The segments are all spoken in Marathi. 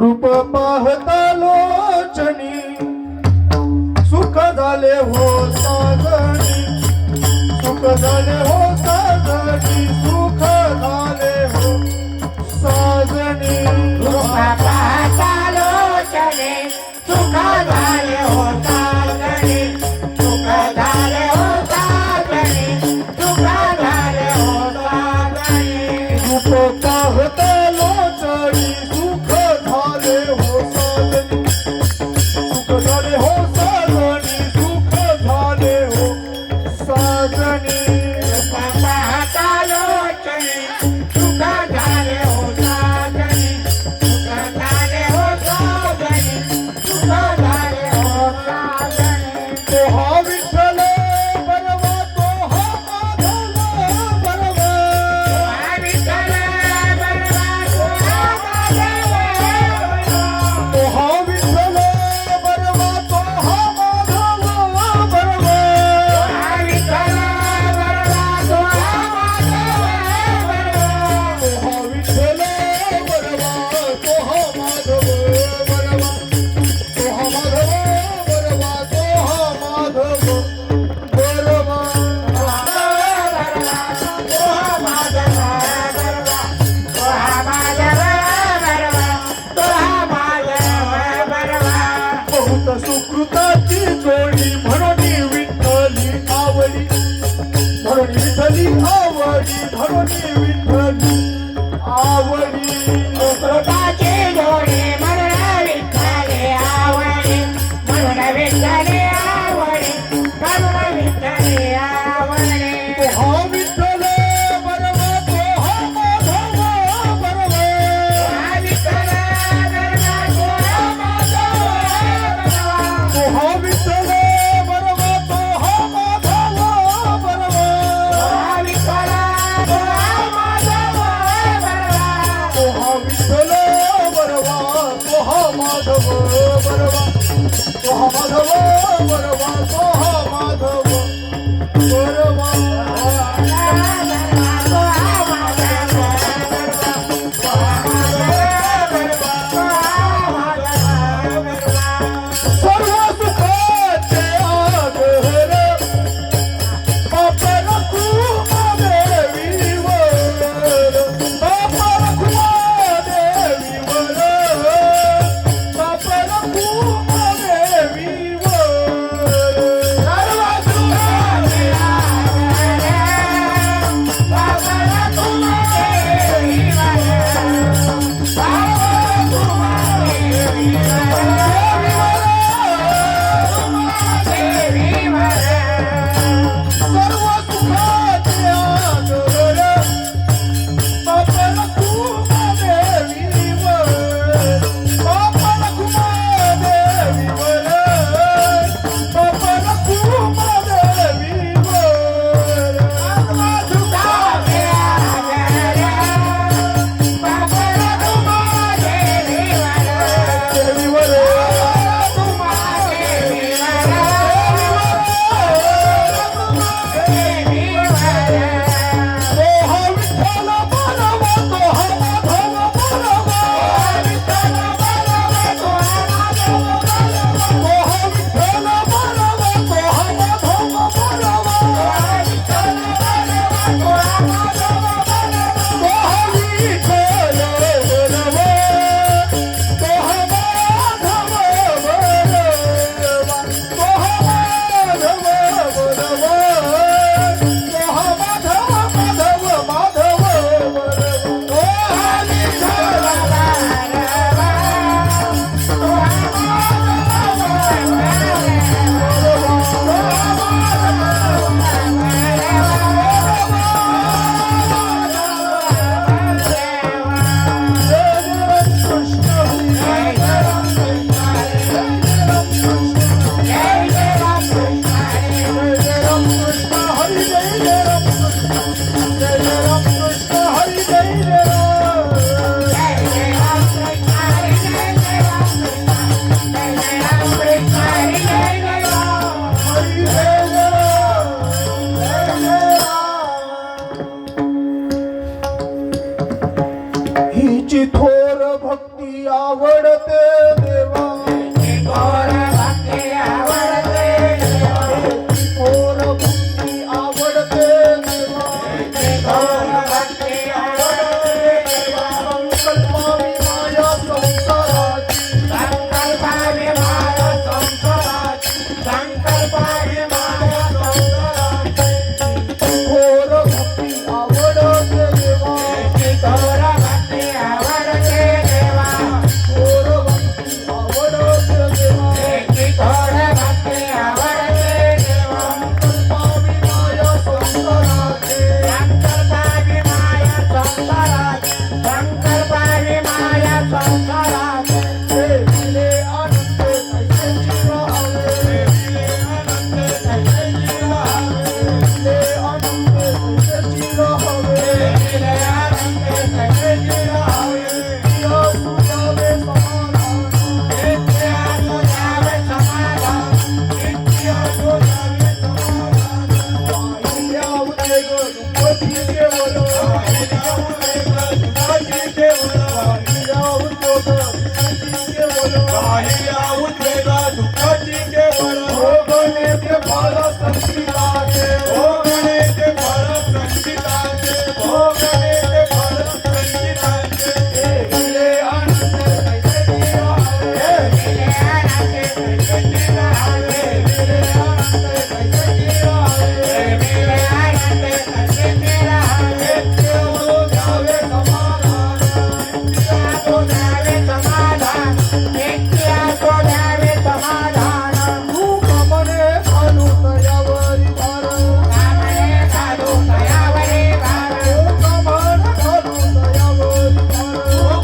रूप पाहता लोचनी सुख झाले हो साजनी, सुख झाले हो साजनी, सुख झाले हो साजनी. रूप पाहता लोचनी सुख झाले हो साजनी, सुख झाले हो साजनी, सुख झाले हो साजनी. रूप पाहता लोचनी सुख झाले हो साजनी, सुख झाले हो साजनी, सुख झाले हो साजनी. रूप पाहता लोचनी सुख झाले हो साजनी, सुख झाले हो साजनी, सुख झाले हो साजनी. तो हा विठ्ठल बरवा, तो हा माधव बरवा, विठ्ठल बरवा तुझा तो हा विठ्ठल बरवा, तो हा माधव बरवा, विठ्ठल बरवा तुझा तो हा विठ्ठल बरवा, तो हा माधव बरवा, तो हा माधव बरवा, तो हा माधव बरवा. बहुत सुकृताची जोडी म्हणून विठ्ठली आवडी, म्हणून विठ्ठली आवडी, म्हणून विठ्ठली आवडी. हा विठ्ठल बरवा, तो हा माधव बरवा, तो हा विठ्ठल बरवा, तो हा माधव बरवा, तो हा विठ्ठल बरवा, तो हा माधव बरवा, तो हा माधव बरवा, तो हा माधव बरवा. सर्व सुखाचे आधार बाप रखुमा देवीवर, बाप रखुमा देवीवर, बाप रखुमा देवीवर. सर्व सुखाचे भक्ती आवडते देवा थोर भक्ती आवडते देवा थोर भक्ती आवडते देवा थोर भक्ती आवडते देवा संकल्पावी माया संसाराची संकल्पाने माया संसाराची संकल्पाने माया संसाराची थोर भक्ती आवडते देवा थोर भक्ती आवडते देवा थोर भक्ती आवडते देवा थोर भक्ती आवडते देवा संकल्पावी माया संसाराची संकल्पाने माया संसाराची संकल्पाने माया संसाराची दिले आनंद कैसे राहावे दिले आनंद कैसे राहावे दिले आनंद कैसे राहावे या सुजावे समाधान नित्य तुझ्यावे समाधान नित्य तुझ्यावे समाधान या उद्योग दुःखी केवळ या उद्योग दुःखी केवळ भोगणे ते फळ संचिताचे दिले आनंद कैसे राहावे दिले आनंद कैसे राहावे दिले आनंद कैसे राहावे दिले आनंद कैसे राहावे जावे समाधान नित्य तुझ्यावे समाधान नित्य तुझ्यावे समाधान तू कमने घालू तयावरी भार कामने घालू तयावरी भार तू कमन घालू तयावरी भार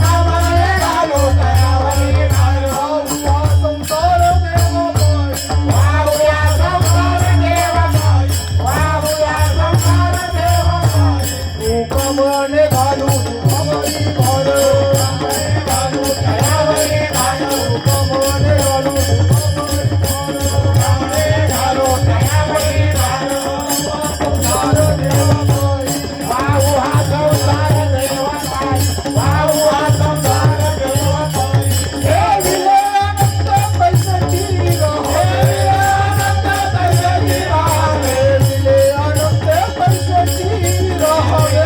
कामने घालू तयावरी भार वाहुया संसार देवामाय वाहुया संसार देवामाय वाहुया संसार देवामाय तू कमने घालू तयावरी भार घालू तयावरी भार तू कमने घालू कामने घालू तयावरी भार संसार देवामाय वाहू हा संसार देवामाय वाहू हा संसार देवामाय हे दिले आनंद पैसाची राहावे आनंद कैसे राहावे दिले आनंद पैसाची राहावे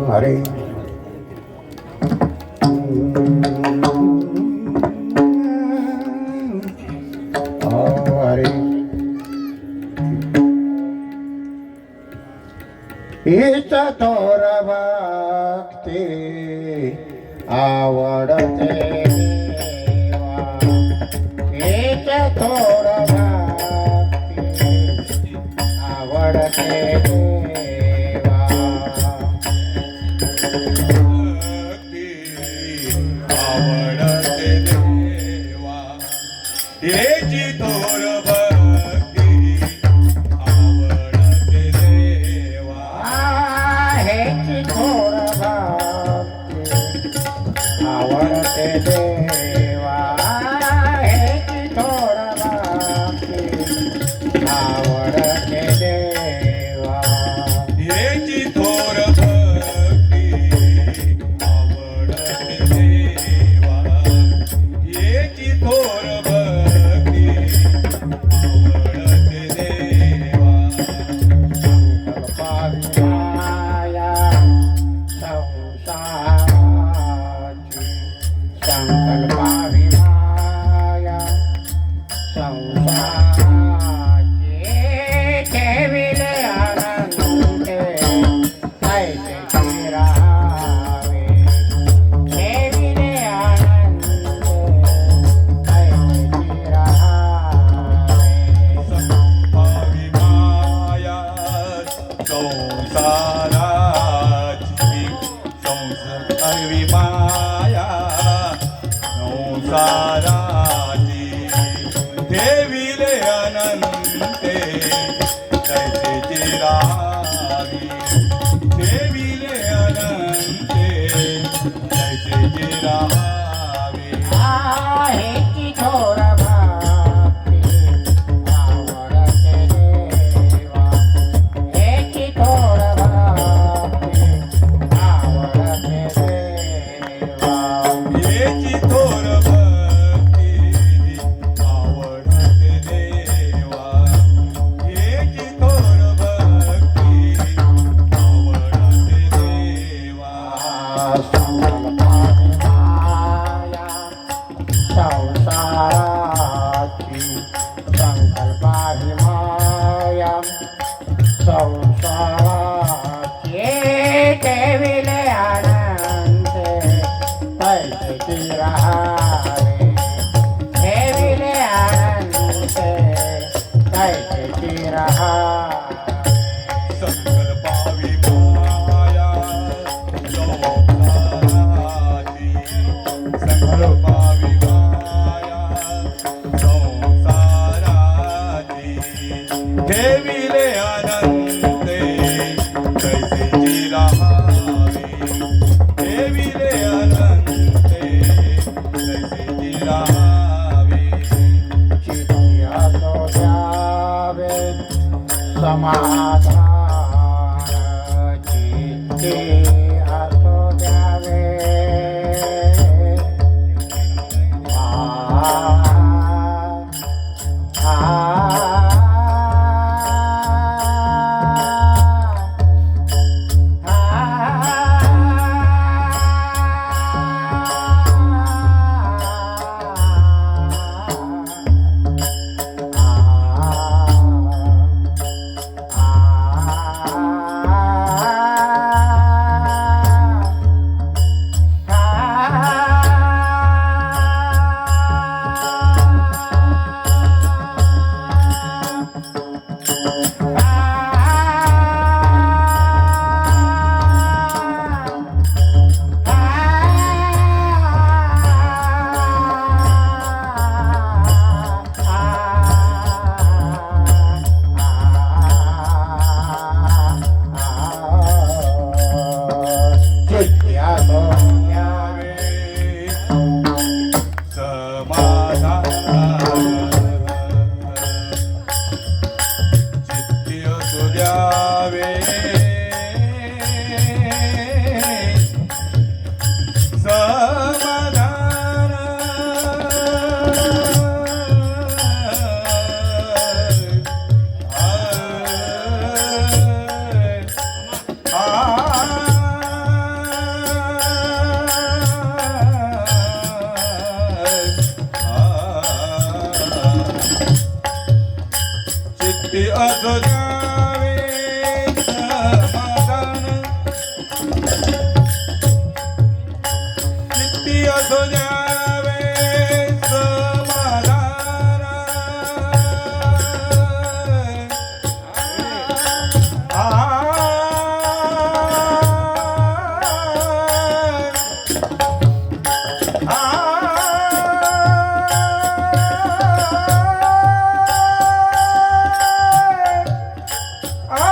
हरे हरे हीच थोर भक्ती आवडते देवा हीच थोर भक्ती आवडते देवा देवा हेची थोर भक्ती आवडते देवा हेची थोर भक्ती आवडते देवा हेची थोर भक्ती आवडते देवा संकल्पाविमाया संसाराची संकल्पाविमाया संसाराची ठेविले अनंते कैसे चिरावे ठेविले अनंते कैसे चिरावे संभाविमाया संसाराची संसारविमाया संसाराची देविले अनंते कैसे चिरावी देविले अनंते कैसे चिरावी हेची थोर भक्ती आवडते देवा हेची थोर भक्ती आवडते देवा हेची थोर भक्ती आवडते देवा हेची थोर भक्ती आवडते देवा संकल्पाविमाया संसाराची संकल्पाविमाया संसाराची ठेविले अनंते कैसे चिरावे ठेविले अनंते कैसे चिरावे संकल्पाविमाया संसाराची संकल्पाविमाया संसाराची ठेविले अनंते कैसे चिरावे ठेविले अनंते कैसे चिरावे चित्ती असो द्यावे समाधान चित्ती असो द्यावे आ, आ,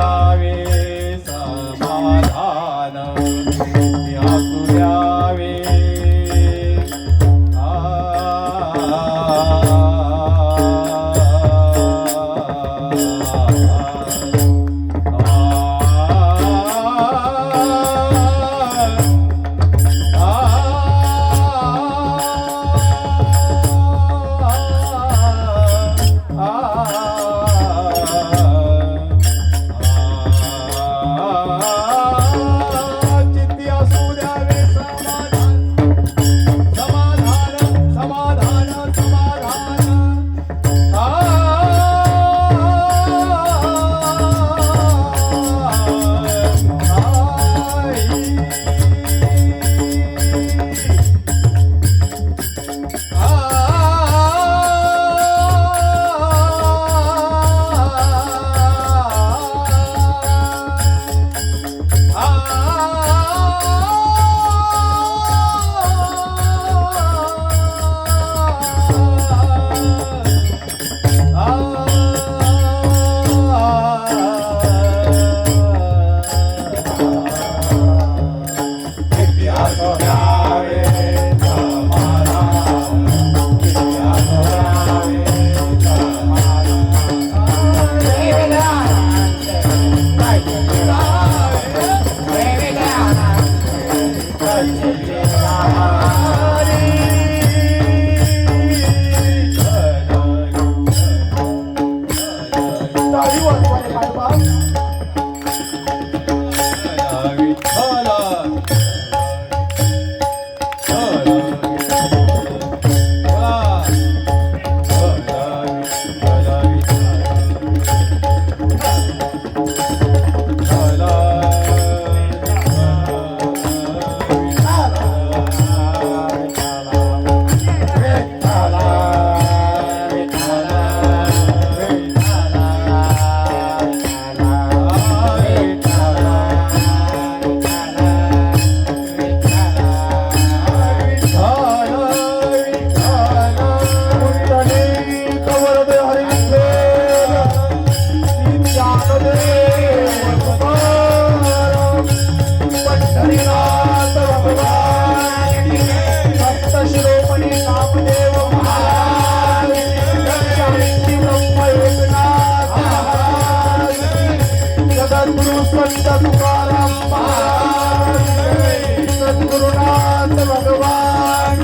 द्यावे समाधान नित्य असू द्यावे चित्ती असू द्यावे समाधान समाधान समाधान सद्गुरुनाथ भगवान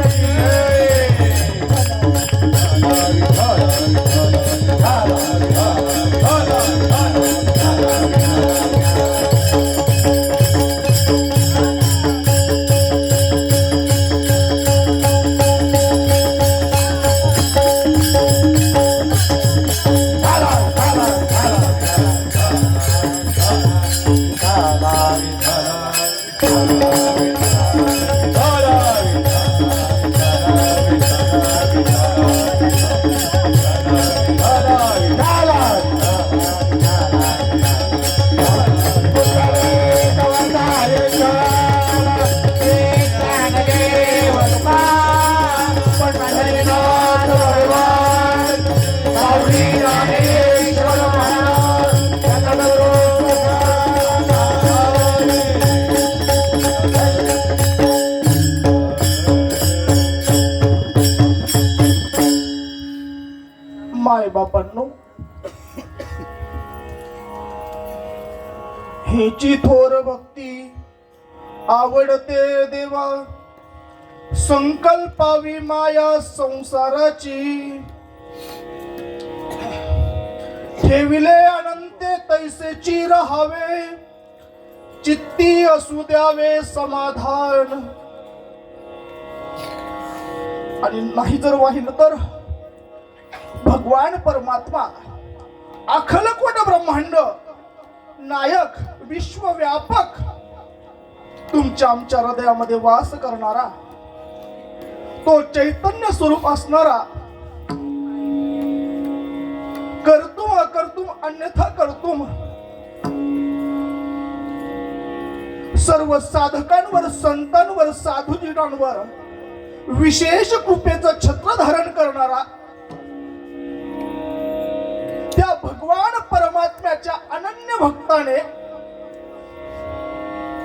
माय बापांनो, हिची थोर भक्ती आवडते देवा, संकल्पावी माया संसाराची, ठेविले अनंते तैसेची राहावे, चित्ती असू द्यावे समाधान. आणि नाही जर वाहिलं तर भगवान परमात्मा अखलकोट ब्रह्मांड नायक विश्वव्यापक तुमच्या आमच्या हृदयामध्ये वास करणारा, तो चैतन्य स्वरूप असणारा, कर्तुम अकर्तुम अन्यथा कर्तुम, सर्व साधकांवर संतांवर साधुजीवांवर विशेष कृपेचं छत्र धारण करणारा, त्या भगवान परमात्म्याच्या अनन्य भक्ताने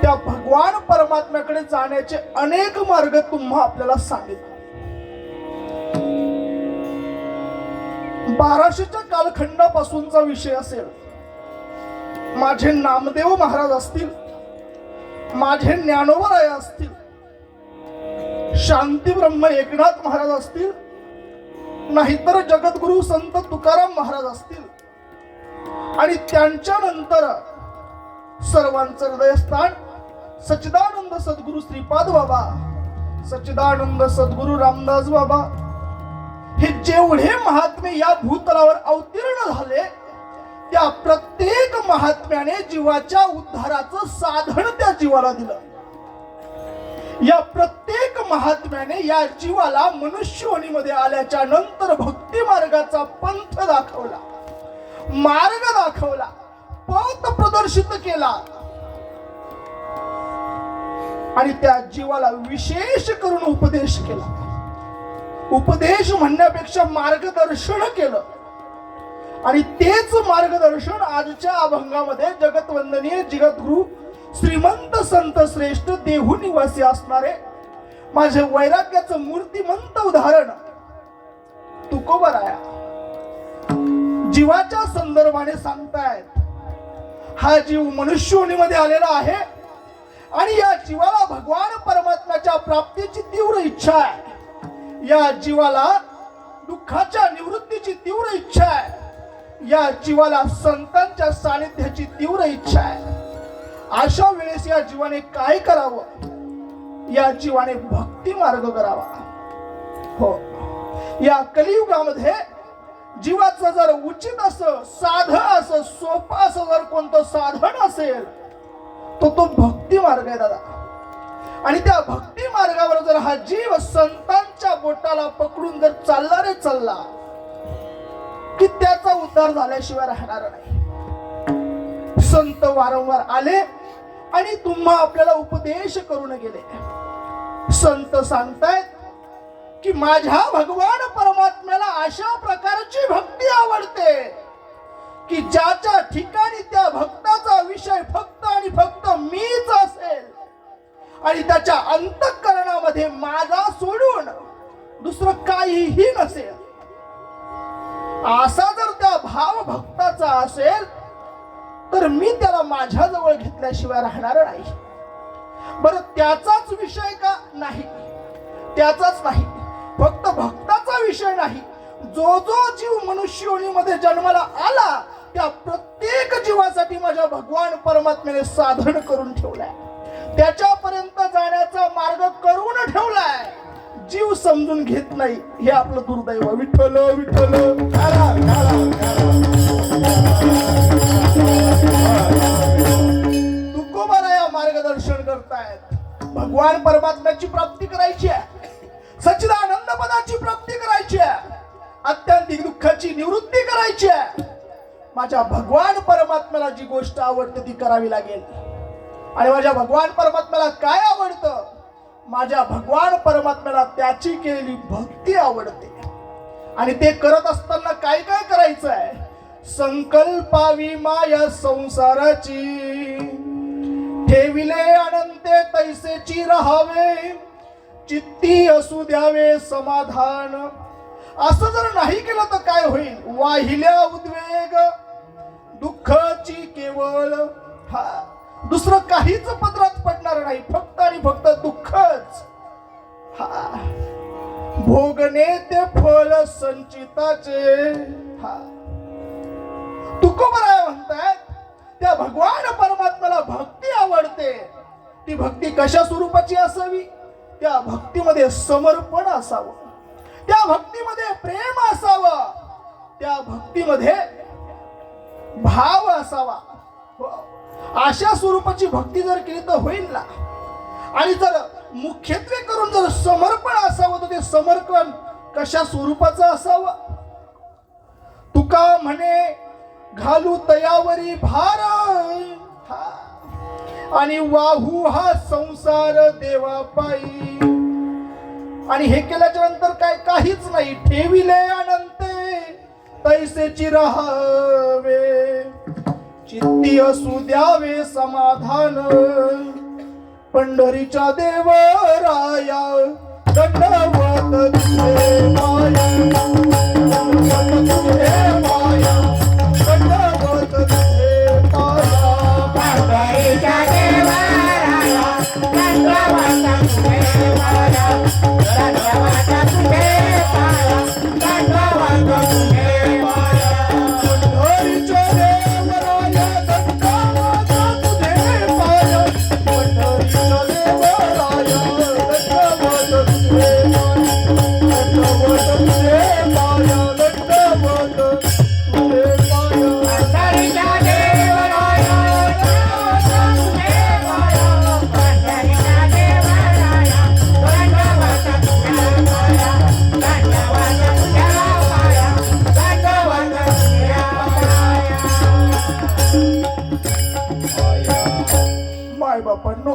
त्या भगवान परमात्म्याकडे जाण्याचे अनेक मार्ग तुम्हा आपल्याला सांगितले. 1200च्या कालखंडापासूनचा विषय असेल. माझे नामदेव महाराज असतील, माझे ज्ञानोबराय असतील, शांती ब्रह्म एकनाथ महाराज असतील, नाहीतर जगद्गुरु संत तुकाराम महाराज असतील, आणि त्यांच्या नंतर सर्वांचं हृदयस्थान सच्चिदानंद सद्गुरु श्रीपाद बाबा, सच्चिदानंद सद्गुरु रामदास बाबा, हे जेवढे महात्मे या भूतलावर अवतीर्ण झाले त्या प्रत्येक महात्म्याने जीवाच्या उद्धाराचं साधन त्या जीवाला दिलं. या प्रत्येक महात्म्याने या जीवाला मनुष्ययोनीमध्ये आल्याच्या नंतर भक्ती मार्गाचा पंथ दाखवला, मार्ग दाखवला, पथ प्रदर्शित केला, आणि त्या जीवाला विशेष करून उपदेश केला. उपदेश म्हणण्यापेक्षा मार्गदर्शन केलं. आणि तेच मार्गदर्शन आजच्या अभंगामध्ये जगतवंदनीय जगद्गुरु श्रीमंत संत श्रेष्ठ देहू निवासी असणारे माझे वैराग्याचं मूर्तिमंत उदाहरण तुकोबराया जीवाच्या संदर्भाने सांगतायत. हा जीव मनुष्योनीमध्ये आलेला आहे आणि या जीवाला भगवान परमात्म्याच्या प्राप्तीची तीव्र इच्छा आहे. या जीवाला दुःखाच्या निवृत्तीची तीव्र इच्छा आहे. या जीवाला संतांच्या सानिध्याची तीव्र इच्छा आहे. अशा वेळेस या जीवाने काय करावं? या जीवाने भक्ती मार्ग करावा. हो, या कलियुगामध्ये जीवाचं जर उचित असं, साधं असं, सोपं असं जर कोणतं साधन असेल तो भक्ती मार्ग आहे दादा. आणि त्या भक्ती मार्गावर जर हा जीव संतांच्या बोटाला पकडून जर चालला रे चालला की त्याचा उद्धार झाल्याशिवाय राहणार नाही. संत वारंवार आले आणि तुम्हा आपल्याला उपदेश करून गेले. संत सांगतायत की माझ्या भगवान परमात्म्याला अशा प्रकारची भक्ती आवडते की ज्याच्या ठिकाणी त्या भक्ताचा विषय फक्त आणि फक्त मीच असेल आणि त्याच्या अंतःकरणामध्ये माझा सोडून दुसरं काहीही नसेल. असा जर त्या भाव भक्ताचा असेल तर मी त्याला माझ्या जवळ घेतल्याशिवाय राहणार नाही. बरं, त्याचाच विषय का? नाही, त्याचाच नाही. फक्त भक्ताचा विषय नाही. जो जो जीव मनुष्ययोनीमध्ये जन्माला आला त्या प्रत्येक जीवासाठी माझ्या भगवान परमात्म्याने साधन करून ठेवलाय. त्याच्यापर्यंत जाण्याचा मार्ग करून ठेवलाय. जीव समजून घेत नाही, हे आपलं दुर्दैव. विठ्ठल विठ्ठल. तुकोबराया मार्गदर्शन करतायत. भगवान परमात्म्याची प्राप्ती करायची आहे, सच्चिदानंद पदाची प्राप्ती करायची आहे, अत्यंतिक दुःखाची निवृत्ती करायची आहे. माझ्या भगवान परमात्म्याला जी गोष्ट आवडते ती करावी लागेल. आणि माझ्या भगवान परमात्म्याला काय आवडतं? माझ्या भगवान परमात्म्याला त्याची केलेली भक्ती आवडते. आणि ते करत असताना काय काय करायचं आहे? संकल्पावी माया संसाराची, ठेविले अनंते तैसेची राहावे, चित्ती असू द्यावे समाधान. असं जर नाही केलं तर काय होईल? वाहिल्या उद्वेग दुःखाची केवळ. दुसरं काहीच पदरात पडणार नाही, फक्त आणि फक्त दुःखच. भोगणे ते फळ संचिताचे. तुकोबराय म्हणतायत त्या भगवान परमात्म्याला भक्ती आवडते. ती भक्ती कशा स्वरूपाची असावी? त्या भक्तीमध्ये समर्पण असावं, त्या भक्तीमध्ये प्रेम असावं, त्या भक्तीमध्ये भाव असावा. अशा स्वरूपाची भक्ती जर केली तर होईल ना. आणि जर मुख्यत्वे करून जर समर्पण असावं तर ते समर्पण कशा स्वरूपाचं असावं? तुका म्हणे घालू तयावरी भार, आणि वाहू हा संसार देवा पायी. आणि हे केल्याच्या नंतर काय? काहीच नाही. ठेविले अनंते तैसेची राहावे. चित्ती असू द्यावे समाधान पंढरीच्या देवराया दंडवत तुझे माया दंडवत तुझे माया दंडवत तुझे माया पंढरीच्या देवराया दंडवत तुझे माया दंडवत तुझे माया दंडवत तुझे माया पंढरीच्या देवराया दंडवत तुझे माया पंढरीच्या देवराया दंडवत तुझे माया दंडवत तुझे माया दंडवत तुझे माया पंढरीच्या देवराया दंडवत तुझे माया पंढरीच्या देवराया दंडवत तुझे माया दंडवत तुझे माया दंडवत तुझे माया माय बापांनो,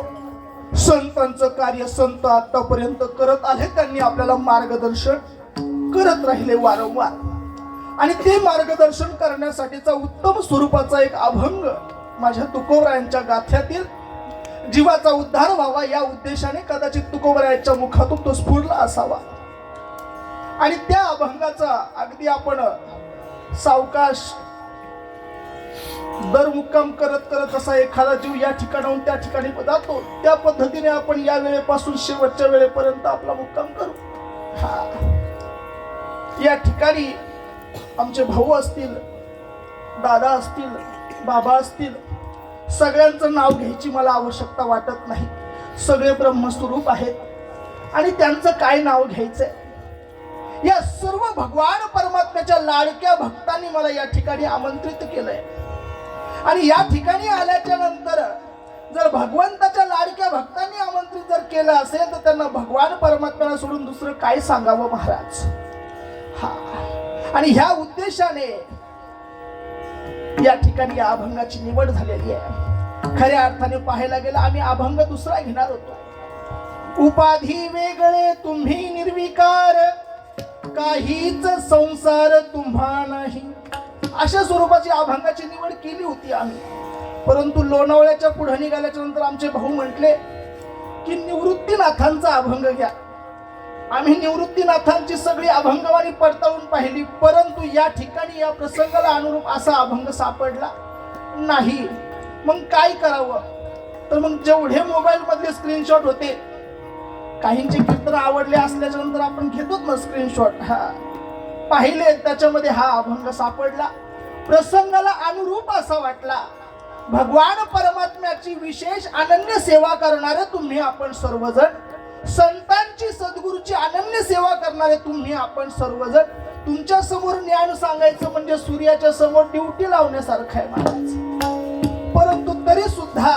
संतांचं कार्य संत आतापर्यंत करत आले. त्यांनी आपल्याला मार्गदर्शन करत राहिले वारंवार, आणि ते मार्गदर्शन करण्यासाठीचा उत्तम स्वरूपाचा एक अभंग माझ्या तुकोबरायांच्या गाथ्यातील जीवाचा उद्धार व्हावा या उद्देशाने कदाचित तुकोबरायांच्या मुखातून तो स्फुरला असावा. आणि त्या अभंगाचा अगदी आपण सावकाश दर मुक्काम करत करत असा एखादा जीव या ठिकाणाहून त्या ठिकाणी जातो, त्या पद्धतीने आपण या वेळेपासून शेवटच्या वेळेपर्यंत आपला मुक्काम करू. या ठिकाणी आमचे भाऊ असतील, दादा असतील, बाबा असतील, सगळ्यांचं नाव घ्यायची मला आवश्यकता वाटत नाही. सगळे ब्रह्मस्वरूप आहेत आणि त्यांचं काय नाव घ्यायचंय. या सर्व भगवान परमात्म्याच्या लाडक्या भक्तांनी मला या ठिकाणी आमंत्रित केलंय. आणि या ठिकाणी आल्याच्या नंतर जर भगवंताच्या लाडक्या भक्तांनी आमंत्रित जर केलं असेल तर त्यांना भगवान परमात्म्याला सोडून दुसरं काय सांगावं महाराज. आणि ह्या उद्देशाने या ठिकाणी या अभंगाची निवड झालेली आहे. खऱ्या अर्थाने पाहायला गेलं आम्ही अभंग दुसरा घेणार होतो. उपाधी वेगळे तुम्ही निर्विकार, काहीच संसार तुम्हा नाही, अशा स्वरूपाची अभंगाची निवड केली होती आम्ही. परंतु लोणावळ्याच्या पुढे निघाल्याच्या नंतर आमचे भाऊ म्हटले की निवृत्तीनाथांचा अभंग घ्या. आम्ही निवृत्तीनाथांची सगळी अभंगवाणी पडताळून पाहिली, परंतु या ठिकाणी या प्रसंगाला अनुरूप असा अभंग सापडला नाही. मग काय करावं, तर मग जेवढे मोबाईल मधले स्क्रीनशॉट होते, काहींचे कीर्तन आवडले असल्याच्या नंतर आपण घेतोच ना स्क्रीनशॉट, पाहिले, त्याच्यामध्ये हा अभंग सापडला. प्रसंगाला अनुरूप असा वाटला. भगवान परमात्म्याची विशेष अनन्य सेवा करणारे तुम्ही आपण सर्वजण, संतांची सद्गुरूची अनन्य सेवा करणारे तुम्ही आपण सर्वजण, तुमच्या समोर ज्ञान सांगायचं म्हणजे सूर्याच्या समोर ड्युटी लावण्यासारखं आहे महाराज. परंतु तरी सुद्धा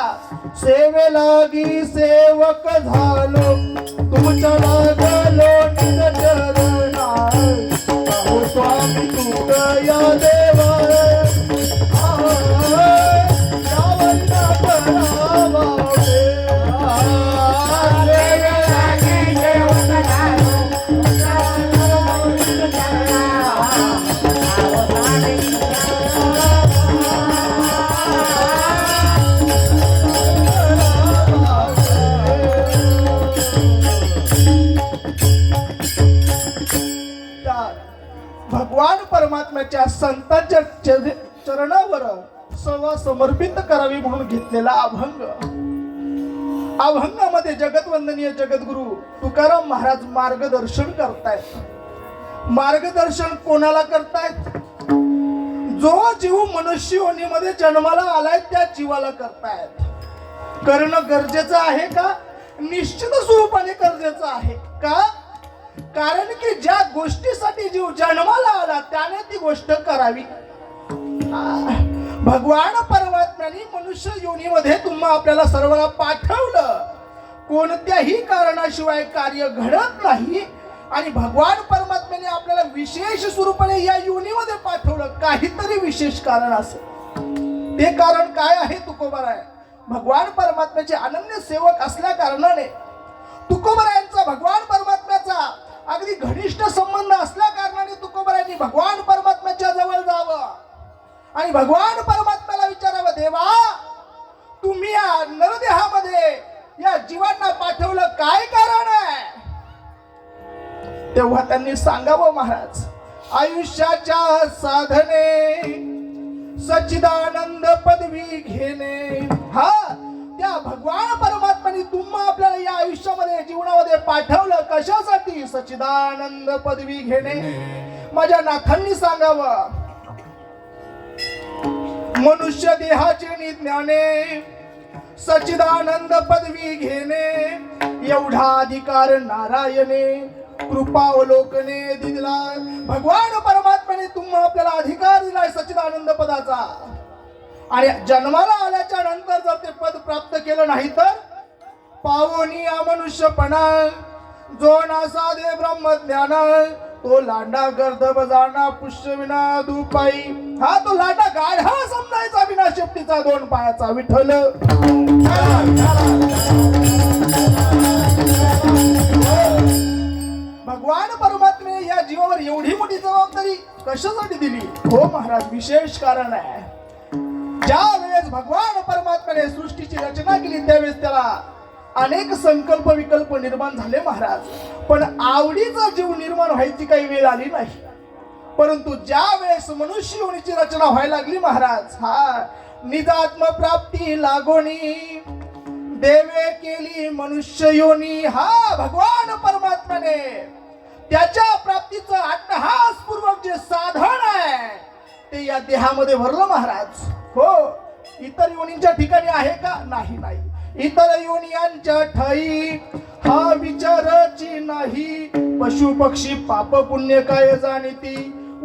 सेवेलागी सेवक झालो, तुमच्या लागलो निज चरणा, अहो स्वामी तुकया देवा, यावरना परावा भगवान परमात्म्याच्या संतांच्या चरणावर सेवा समर्पित करावी म्हणून घेतलेला अभंग. अभंगामध्ये जगतवंदनीय जगद्गुरु तुकाराम महाराज मार्गदर्शन करतायत. मार्गदर्शन कोणाला करतायत? जो जीव मनुष्य योनीमध्ये जन्माला आलाय त्या जीवाला करतायत. करणं गरजेचं आहे का? निश्चित स्वरूपाने गरजेचं आहे. का? कारण की ज्या गोष्टीसाठी जीव जन्माला आला त्याने ती गोष्ट करावी. भगवान परमात्म्याने मनुष्य योनीमध्ये तुम्हा आपल्याला सर्वांना पाठवलं. कोणत्याही कारणाशिवाय कार्य घडत नाही आणि भगवान परमात्म्याने आपल्याला विशेष स्वरूपाने या योनीमध्ये पाठवलं. काहीतरी विशेष कारण असेल. ते कारण काय आहे? तुकोबराय भगवान परमात्म्याचे अनन्य सेवक असल्या कारणाने, तुकोबरायांचा भगवान परमात्म्याचा अगदी घनिष्ठ संबंध असल्या कारणाने तुकोबरायांनी भगवान परमात्म्याच्या जवळ जावं आणि भगवान परमात्म्याला विचारावं, देवा तुम्ही या नरदेहामध्ये या जीवांना पाठवलं काय कारण आहे? तेव्हा त्यांनी सांगावं, महाराज आयुष्याच्या साधने सच्चिदानंद पदवी घेणे. हा, त्या भगवान परमात्म्याने तुम्हा आपल्याला या आयुष्यामध्ये जीवनामध्ये पाठवलं कशासाठी? सच्चिदानंद पदवी घेणे. माझ्या नाथांनी सांगावं, मनुष्य देहाचे ज्ञाने सच्चिदानंद पदवी घेणे एवढा अधिकार नारायणे कृपावलोकने दिला. भगवान परमात्म्याने तुम्हा आपल्याला अधिकार दिलाय सच्चिदानंद पदाचा. आणि जन्माला आल्याच्या नंतर जर ते पद प्राप्त केलं नाही तर पावोनी अमनुष्यपणा जो नासा दे ब्रह्मज्ञान तो लांडा गर्दभ जाणा पुष्य विना दुपाई. हा, तो लांडा गाढा समजायचा विना शेपटीचा दोन पायाचा विठ्ठल. भगवान परमात्म्याने या जीवावर एवढी मोठी जबाबदारी कशासाठी दिली? हो महाराज, विशेष कारण आहे. ज्या वेळेस भगवान परमात्म्याने सृष्टीची रचना केली त्यावेळेस त्याला अनेक संकल्प विकल्प निर्माण झाले महाराज, पण आवडीचा जीव निर्माण व्हायची काही वेळ आली नाही. परंतु ज्या वेळेस मनुष्य योनीची रचना व्हायला लागली महाराज, हा निजात्म प्राप्ती लागोनी देवे केली मनुष्य योनी. हा, भगवान परमात्म्याने त्याच्या प्राप्तीचं अट्टहासपूर्वक जे साधन आहे ते या देहामध्ये भरलं महाराज. हो, इतर योनींच्या ठिकाणी आहे का? नाही. इतर योनियांच्या ठाई हा विचाराची नाही. पशु पक्षी पाप पुण्य काय जाणीती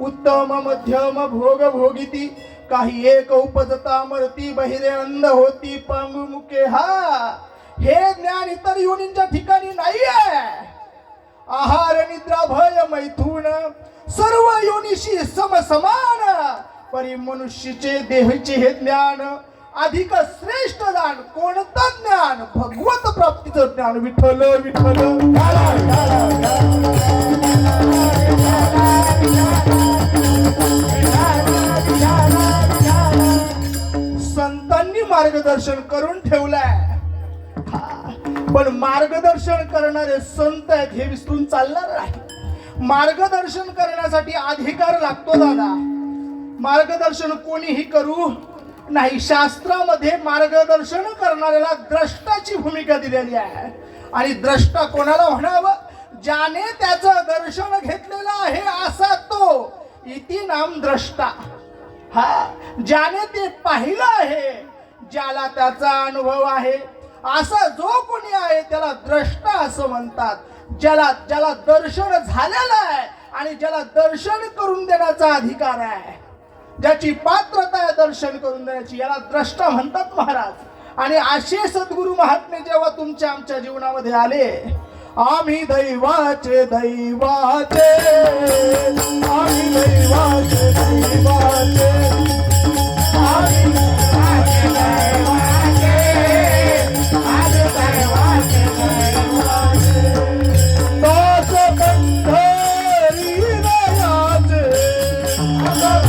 उत्तम मध्यम भोग भोगिती. काही एक उपजता मरती बहिरे अंध होती पांगु मुके. हा, हे ज्ञान इतर योनींच्या ठिकाणी नाही आहे. आहार निद्रा भय मैथुन सर्व योनीशी समसमान परी मनुष्याचे देहचे हे ज्ञान अधिक श्रेष्ठ ज्ञान. कोणतं ज्ञान? भगवत प्राप्तीचं ज्ञान. विठ्ठल विठ्ठल. संतांनी मार्गदर्शन करून ठेवलंय, पण मार्गदर्शन करणारे संत आहेत हे विसरून चालणार नाही. मार्गदर्शन करण्यासाठी अधिकार लागतो दादा. मार्गदर्शन कोणीही करू नाही. शास्त्रामध्ये मार्गदर्शन करणाऱ्याला द्रष्टाची भूमिका दिलेली आहे. आणि द्रष्टा कोणाला म्हणावं? ज्याने त्याचं दर्शन घेतलेलं आहे असा तो इति नाम द्रष्टा. हा, ज्याने ते पाहिलं आहे, ज्याला त्याचा अनुभव आहे असा जो कोणी आहे त्याला द्रष्टा असं म्हणतात. ज्याला दर्शन झालेलं आहे आणि ज्याला दर्शन करून देण्याचा अधिकार आहे, ज्याची पात्रता आहे दर्शन करून देण्याची, याला द्रष्टा म्हणतात महाराज. आणि असे सद्गुरु महात्मे जेव्हा तुमच्या आमच्या जीवनामध्ये आले, आम्ही दैवाचे दैवाचे आम्ही दैवाचे दैवाचे आम्ही दैवाचे दैवाचे आम्ही दैवाचे दैवाचे दास पंढरी दयाचे दास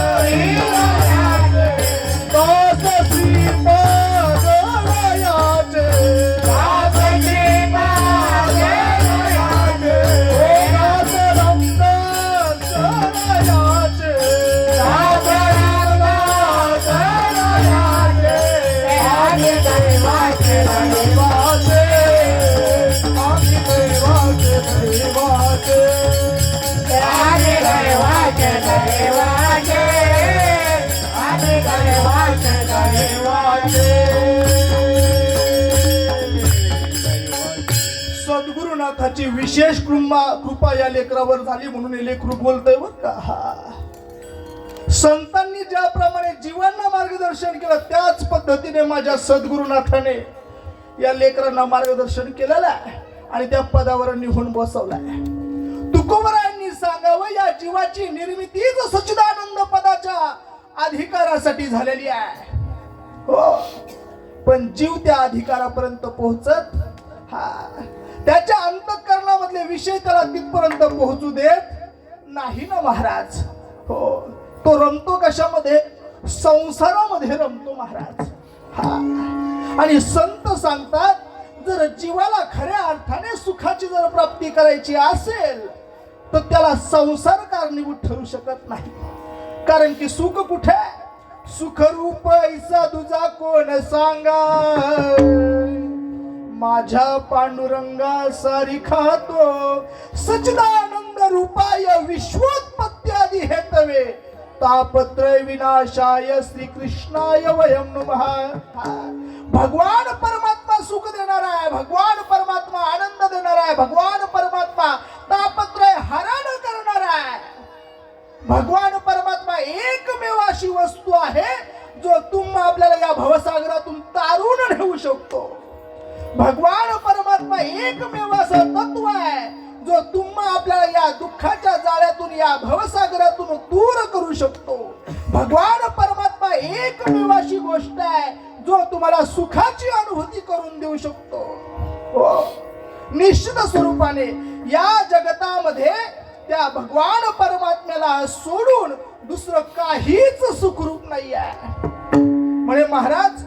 पंढरी दयाचे दास श्रीपाद दयाचे दास श्रीपाद दयाचे दास रमदास दयाचे दास रमदास दयाचे आम्ही दैवाचे दैवाचे आम्ही दैवाचे दैवाचे आम्ही दैवाचे दैवाचे आम्ही दैवाचे दैवाचे. सद्गुरुनाथाची विशेष कृपा या लेकरावर झाली म्हणून हे लेकरू बोलतोय बर का. संतांनी ज्याप्रमाणे जीवांना मार्गदर्शन केलं त्याच पद्धतीने माझ्या सद्गुरुनाथाने या लेकरांना मार्गदर्शन केलेलं आहे आणि त्या पदावर निघून बसवलाय. तुकोबरायांनी सांगावं, या जीवाची निर्मितीच सच्चिदानंद पदाच्या अधिकारासाठी झालेली आहे. हो, पण जीव त्या अधिकारापर्यंत पोहोचत त्याच्या अंतःकरणामधले विषय त्याला तिथपर्यंत पोहोचू देत नाही ना महाराज. हो, तो रमतो कशामध्ये? संसारामध्ये रमतो महाराज. हा, आणि संत सांगतात, जर जीवाला खऱ्या अर्थाने सुखाची जर प्राप्ती करायची असेल तर त्याला संसार कारणीभूत ठरू शकत नाही. कारण की सुख कुठे? सुखरूप ऐसा तुझा कोण सांगा, माझ्या पांडुरंगा सारी खातो सच्चिदानंद रूपाय विश्वोत्पत्त्यादी हेतवे तापत्रय विनाशाय श्री कृष्णाय वयम नमः. भगवान परमात्मा सुख देणार आहे, भगवान परमात्मा आनंद देणार आहे, भगवान परमात्मा तापत्रय हरण करणार आहे. भगवान परमात्मा एकमेव अशी वस्तू आहे जो तुम्हा आपल्याला या भवसागरातून तारून नेऊ शकतो. भगवान परमात्मा एकमेव असं तत्व आहे जो तुम्हा आपल्याला या दुःखाच्या जाळ्यातून या भवसागरातून दूर करू शकतो. भगवान परमात्मा एकमेव अशी गोष्ट आहे जो तुम्हाला सुखाची अनुभूती करून देऊ शकतो. हो, निश्चित स्वरूपाने या जगतामध्ये त्या भगवान परमात्म्याला सोडून दुसरं काहीच सुखरूप नाही आहे. म्हणजे महाराज,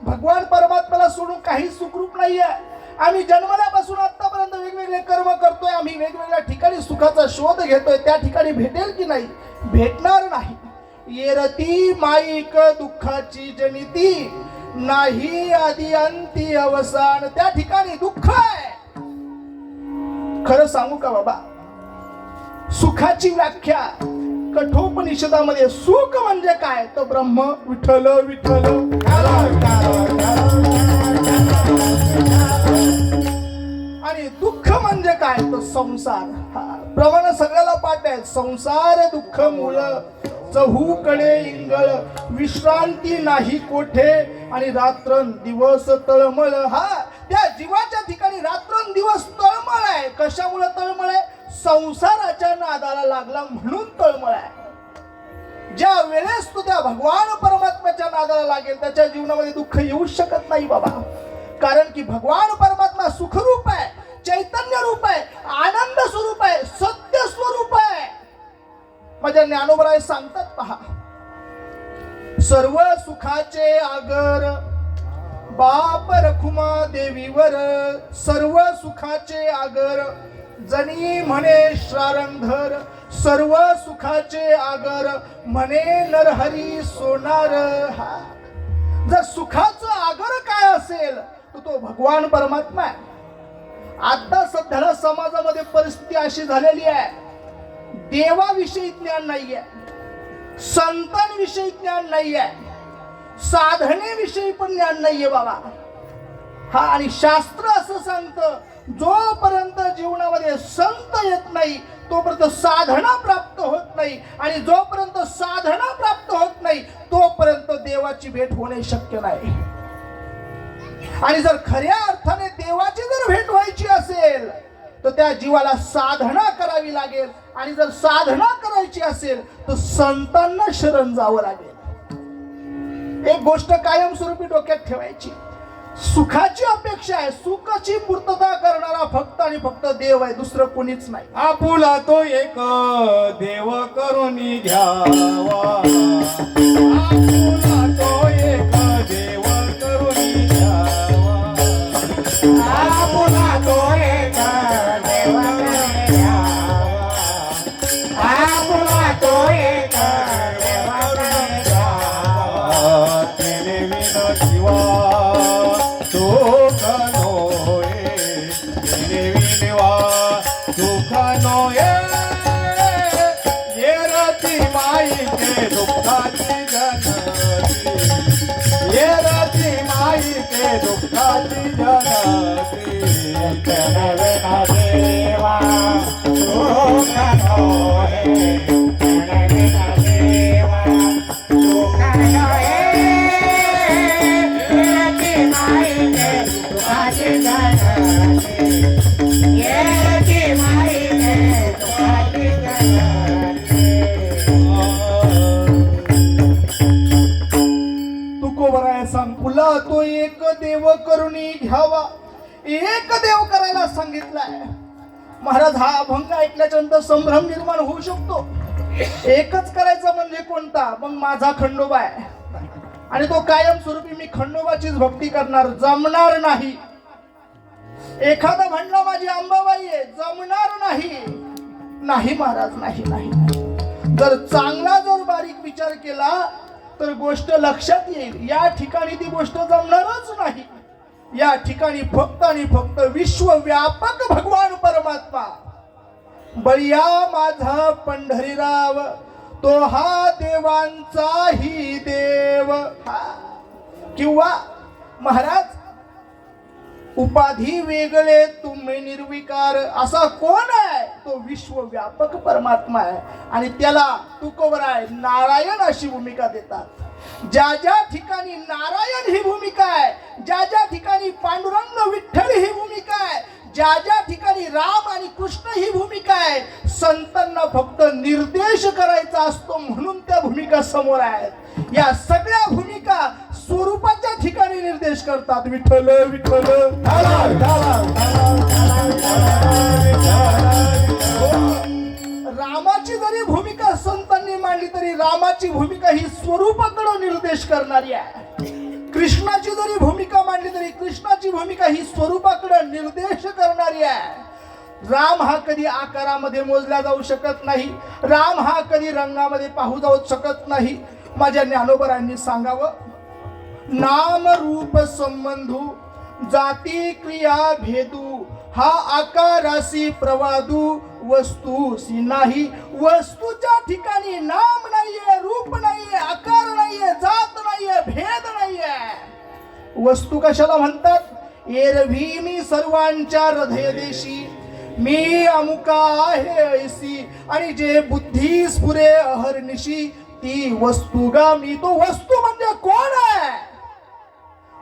भगवान परमात्म्याला सोडून काही सुखरूप नाही आहे. आम्ही जन्मल्यापासून आतापर्यंत वेगवेगळे कर्म करतोय, आम्ही वेगवेगळ्या ठिकाणी सुखाचा शोध घेतोय, त्या ठिकाणी भेटेल की नाही? भेटणार नाही. येरती माईक दुःखाची जनिती, नाही आदी अंती अवसान. त्या ठिकाणी दुःख आहे. खरं सांगू का बाबा, सुखाची व्याख्या कठोपनिषदामध्ये सुख म्हणजे काय तर ब्रह्म विठ्ठल विठ्ठल, आणि दुःख म्हणजे काय तर संसार. प्रमाण सगळ्याला पाठ आहे. संसार दुःख मूळ, चहूकडे इंगळ, विश्रांती नाही कोठे, आणि रात्रंदिवस तळमळ. हा, त्या जीवाच्या ठिकाणी रात्रंदिवस तळमळ आहे. कशामुळे तळमळ आहे? संसाराच्या नादाला लागला म्हणून तळमळ आहे. ज्या वेळेस तो त्या भगवान परमात्म्याच्या नादाला लागेल त्याच्या जीवनामध्ये दुःख येऊ शकत नाही बाबा. कारण की भगवान परमात्मा सुखरूप आहे, चैतन्य रूप आहे, आनंद स्वरूप आहे, सत्य स्वरूप आहे. माझ्या ज्ञानोबराय सांगतात पहा, सर्व सुखाचे आगर बाप रखुमा देवीवर, सर्व सुखाचे आगर जनी म्हणे श्रारंधर, सर्व सुखाचे आगर म्हणे नरहरी सोनार. हा, जर सुखाचं आगर काय असेल तर तो भगवान परमात्मा आहे. आता सध्याला समाजामध्ये परिस्थिती अशी झालेली आहे, देवाविषयी ज्ञान नाहीये, संतांविषयी ज्ञान नाहीये, साधनेविषयी पण ज्ञान नाहीये बाबा. हा, आणि शास्त्र असं सांगतं, जोपर्यंत जीवनामध्ये संत येत नाही तोपर्यंत साधना प्राप्त होत नाही, आणि जोपर्यंत साधना प्राप्त होत नाही तोपर्यंत देवाची भेट होणे शक्य नाही. आणि जर खऱ्या अर्थाने देवाची जर भेट व्हायची असेल तर त्या जीवाला साधना करावी लागेल, आणि जर साधना करायची असेल तर संतांना शरण जावं लागेल. एक गोष्ट कायमस्वरूपी डोक्यात ठेवायची, सुखाची अपेक्षा आहे, सुखाची पूर्तता करणारा फक्त आणि फक्त देव आहे, दुसरं कोणीच नाही. आपुला तो एक देव करून घ्यावा, आपुला तो एक देव करून घ्यावा, आपुला तो एक देव करून घ्यावा, आपुला तो एक देव करून घ्यावा. तेने विन शिवा सुख नोये, तेने विनवा सुख नोये. येरती माईके दुःखाची जनती, येरती माईके दुःखाची जनती. तेने विना देवा सुख नोये, तेने विना देवा सुख नोये. तुकोबराय सांगपुला तो एक देव करुणी घ्यावा. एक देव करायला सांगितलाय महाराज. हा अभंग ऐकल्याच्या नंतर संभ्रम निर्माण होऊ शकतो. एकच करायचा म्हणजे कोणता? मग माझा खंडोबा आहे आणि तो कायमस्वरूपी मी खंडोबाचीच भक्ती करणार. जमणार नाही. एखादा म्हणला माझी अंबाबाई आहे, जमणार नाही. नाही महाराज, नाही नाही नाही. जर चांगला जर बारीक विचार केला तर गोष्ट लक्षात येईल. या ठिकाणी ती गोष्ट जमणारच नाही. या ठिकाणी फक्त आणि फक्त विश्वव्यापक भगवान परमात्मा, बळिया माझा पंढरीराव, तो हा देवांचाही देव. किंवा महाराज उपाधी वेगळे तुम्ही निर्विकार, असा कोण आहे? तो विश्वव्यापक परमात्मा आहे. आणि त्याला तुकोबराय नारायण अशी भूमिका देतात. ज्या ज्या ठिकाणी नारायण ही भूमिका आहे, ज्या ज्या ठिकाणी पांडुरंग विठ्ठल ही भूमिका आहे, ज्या ज्या ठिकाणी राम आणि कृष्ण ही भूमिका आहे, संतांना फक्त निर्देश करायचा असतो म्हणून त्या भूमिका समोर आहेत. या सगळ्या भूमिका स्वरूपाच्या ठिकाणी निर्देश करतात. विठ्ठल विठ्ठल. रामाची जरी भूमिका संतांनी मांडली तरी रामाची भूमिका ही स्वरूपाकडे निर्देश करणारी आहे. कृष्णाची जरी भूमिका मांडली तरी कृष्णाची भूमिका ही स्वरूपाकडे निर्देश करणारी आहे. राम हा कधी आकारामध्ये मोजला जाऊ शकत नाही. राम हा कधी रंगामध्ये पाहू जाऊ शकत नाही. माझ्या ज्ञानोबरांनी सांगावं, नाम रूप संबंधू जाती क्रिया भेदू, हा आकारासी प्रवादू वस्तूसी नाही. वस्तूच्या ठिकाणी नाम नाहीये, रूप नाहीये, आकार नाहीये, जात नाहीये, भेद नाहीये. वस्तू कशाला म्हणतात? एरवी मी सर्वांच्या हृदय देशी, मी अमुका आहे ऐसी, आणि जे बुद्धी स्फुरे अहर्निशी, ती वस्तुगामी. तो वस्तू म्हणजे कोण आहे?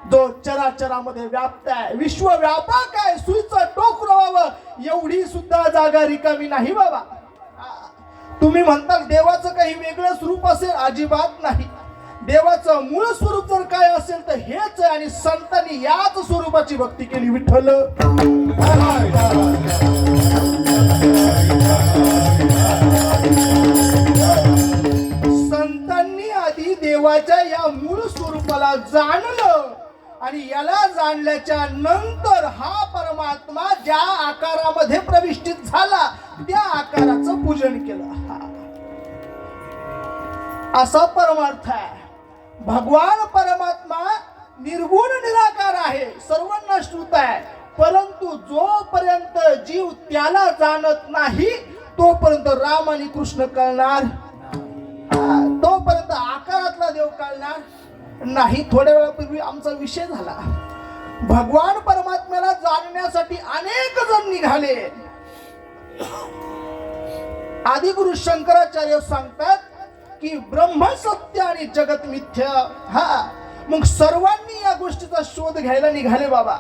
जो चराचरामध्ये व्याप्त आहे, विश्वव्यापक आहे. सुईचं टोक रोवावं एवढी सुद्धा जागा रिकामी नाही बाबा. तुम्ही म्हणता देवाचं काही वेगळं स्वरूप असेल? अजिबात नाही. देवाचं मूळ स्वरूप जर काय असेल तर हेच आहे. आणि संतांनी याच स्वरूपाची भक्ती केली. विठ्ठल. संतांनी आधी देवाच्या या मूळ स्वरूपाला जाणलं आणि याला जाणल्याच्या नंतर हा परमात्मा ज्या आकारामध्ये प्रविष्टित झाला त्या आकाराचं पूजन केलं. असा परमार्थ आहे. भगवान परमात्मा निर्गुण निराकार आहे, सर्वांना श्रुत आहे. परंतु जोपर्यंत जीव त्याला जाणत नाही तोपर्यंत राम आणि कृष्ण कळणार, तोपर्यंत आकारातला देव कळणार नाही. थोड्या वेळापूर्वी आमचा विषय झाला. भगवान परमात्म्याला जाणण्यासाठी अनेक जण निघाले. आदिगुरु शंकराचार्य सांगतात की ब्रह्म सत्य आणि जगत मिथ्या. मग सर्वांनी या गोष्टीचा शोध घ्यायला निघाले बाबा.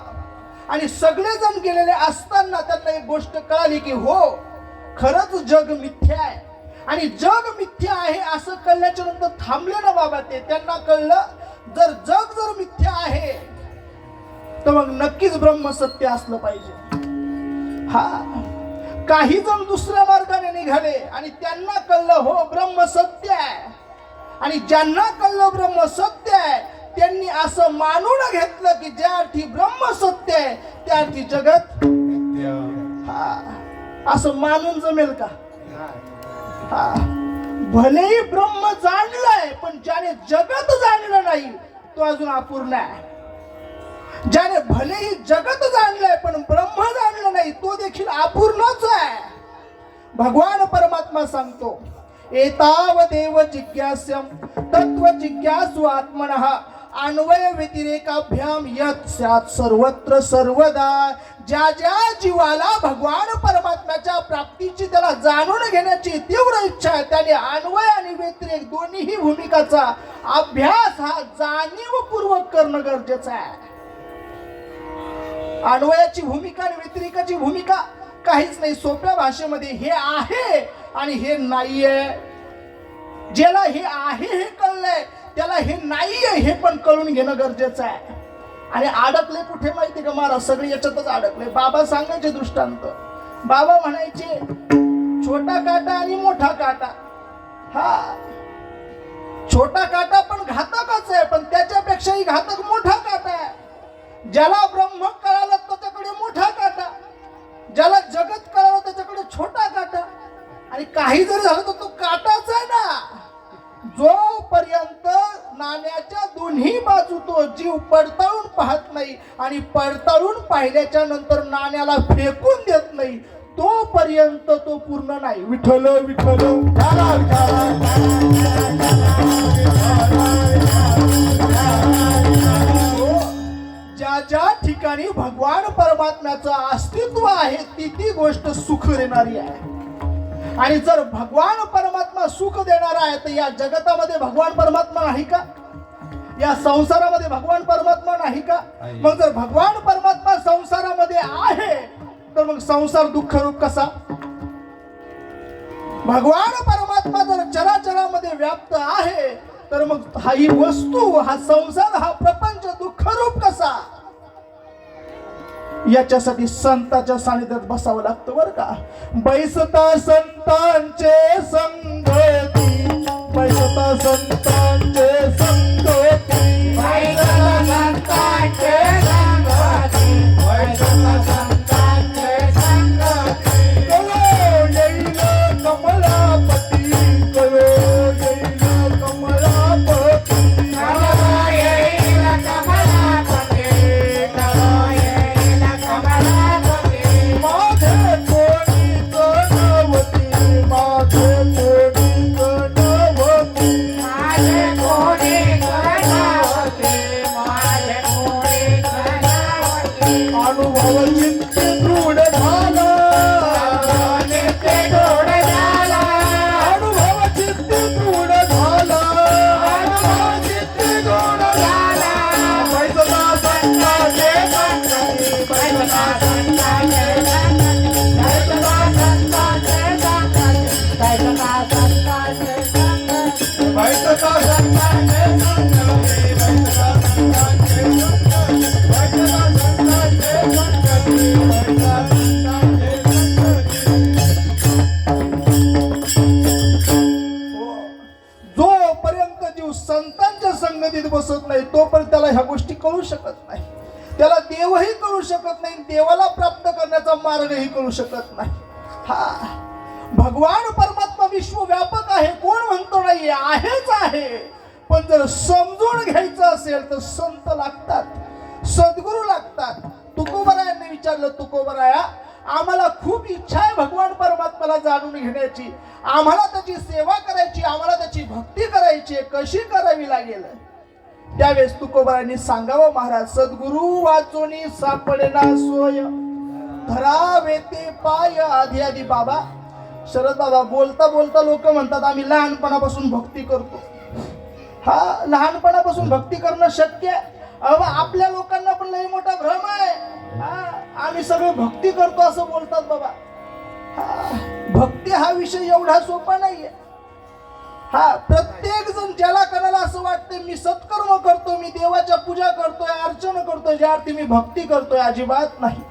आणि सगळेजण गेलेले असताना त्यांना एक गोष्ट कळाली की हो, खरंच जग मिथ्या आहे. आणि जग मिथ्या आहे असं कळल्याच्या नंतर थांबले ना बाबा ते. त्यांना कळलं जर जग मिथ्या आहे तर मग नक्कीच ब्रह्म सत्य असलं पाहिजे. काही जण दुसऱ्या मार्गाने निघाले आणि त्यांना कळलं हो ब्रह्म सत्य आहे. आणि ज्यांना कळलं ब्रह्म सत्य आहे त्यांनी असं मानून घेतलं की ज्या अर्थी ब्रह्म सत्य आहे त्या अर्थी जगत. असं मानून जमेल का? भलेही ब्रह्म जाणलंय पण ज्याने जगत जाणलं नाही तो अजून अपूर्ण आहे. ज्याने भलेही जगत जाणलंय पण ब्रह्म जाणलं नाही तो देखील अपूर्णच आहे. भगवान परमात्मा सांगतो एताव देव जिज्ञास्यम तत्व जिज्ञासु आत्मनः अन्वय व्यतिरेकाभ्याम यत् स्यात् सर्वत्र सर्वदा. ज्या ज्या जीवाला भगवान परमात्म्याच्या प्राप्तीची त्याला जाणून घेण्याची तीव्र इच्छा आहे त्याने अन्वय आणि व्यतिरेक दोन्हीही भूमिकाचा अभ्यास हा जाणीवपूर्वक करणं गरजेचं आहे. अन्वयाची भूमिका आणि व्यतिरेकाची भूमिका काहीच नाही. सोप्या भाषेमध्ये हे आहे आणि हे नाहीये. ज्याला हे आहे हे कळलंय त्याला हे नाहीये हे पण कळून घेणं गरजेचं आहे. आणि अडकले कुठे माहिती का महाराज? सगळे याच्यातच अडकले. बाबा सांगायचे दृष्टांत. बाबा म्हणायचे छोटा काटा आणि मोठा काटा. हा, छोटा काटा पण घातकच आहे, पण त्याच्यापेक्षाही घातक मोठा काटा आहे. ज्याला ब्रह्म कळालं त्याच्याकडे मोठा काटा, ज्याला जगत कळालं त्याच्याकडे छोटा काटा. आणि काही जरी झालं तर तो काटाच आहे ना. जोपर्यंत नाण्याच्या दोन्ही बाजू तो जीव पडताळून पाहत नाही आणि पडताळून पाहिल्याच्या नंतर नाण्याला फेकून देत नाही, तोपर्यंत तो पूर्ण नाही. विठ्ठल विठ्ठल ज्या ज्या ठिकाणी भगवान परमात्म्याचं अस्तित्व आहे ती गोष्ट सुख देणारी आहे. आणि जर भगवान परमात्मा सुख देणारा आहे तर या जगतामध्ये भगवान परमात्मा नाही का? या संसारामध्ये भगवान परमात्मा नाही का? मग जर भगवान परमात्मा संसारामध्ये आहे तर मग संसार दुःख रूप कसा? भगवान परमात्मा जर चराचरामध्ये व्याप्त आहे तर मग ही वस्तू, हा संसार, हा प्रपंच दुःख रूप कसा? याच्यासाठी संतांच्या सानिध्यात बसावं लागतं बरं का. बैसता संतांचे संगती, बैसता संतांचे संगती, बैसता संतांचे संगती, बैसता संतांचे संगती. कलो येईल कमलापती, कलो येईल कमलापती, कलो येईल कमलापती, कलो येईल कमलापती. माझे कोणी गणवती, माझे कोणी गणवती, माझे कोणी गणावती, माझे कोणी गणावती. अनुभव चित्त दृढ झाला, नित्य गोड झाला, अनुभव चित्त दृढ झाला, अनुभव चित्त गोड झाला. बैसता संतांचे संगती, बैसता संतांचे संगती, बैसता संतांचे संगती, बैसता संतांचे संगती. बैसता संतांचे संगती, बैसता संतांचे संगती, बैसता संतांचे संगती, बैसता संतांचे संगती. जोपर्यंत जीव संतांच्या संगतीत बसत नाही तोपर्यंत त्याला ह्या गोष्टी कळू शकत नाही. त्याला देवही कळू शकत नाही, देवाला प्राप्त करण्याचा मार्गही कळू शकत नाही. हा, भगवान परमात्मा विश्वव्यापक आहे, कोण म्हणतो नाही, आहेच आहे. पण जर समजून घ्यायचं असेल तर संत लागतात, सद्गुरू लागतात. तुकोबरायांनी विचारलं, तुकोबराया आम्हाला खूप इच्छा आहे भगवान परमात्म्याला जाणून घेण्याची, आम्हाला त्याची सेवा करायची, आम्हाला त्याची भक्ती करायची, कशी करावी लागेल? त्यावेळेस तुकोबरायांनी सांगावं, महाराज सद्गुरू वाचोनी सापडेना सोय, धरावे ते पाय आधी आधी. बाबा शरद बाबा बोलता बोलता लोक म्हणतात आम्ही लहानपणापासून भक्ती करतो. हा, लहानपणापासून भक्ती करणं शक्य आहे? आपल्या लोकांना पण लई मोठा भ्रम आहे. आम्ही सगळे भक्ती करतो असं बोलतात बाबा. भक्ती हा विषय एवढा सोपा नाहीये. हा, प्रत्येक जण ज्याला करायला असं वाटतं मी सत्कर्म करतो, मी देवाच्या पूजा करतोय, अर्चना करतोय, ज्या अर्थी मी भक्ती करतोय, अजिबात नाही.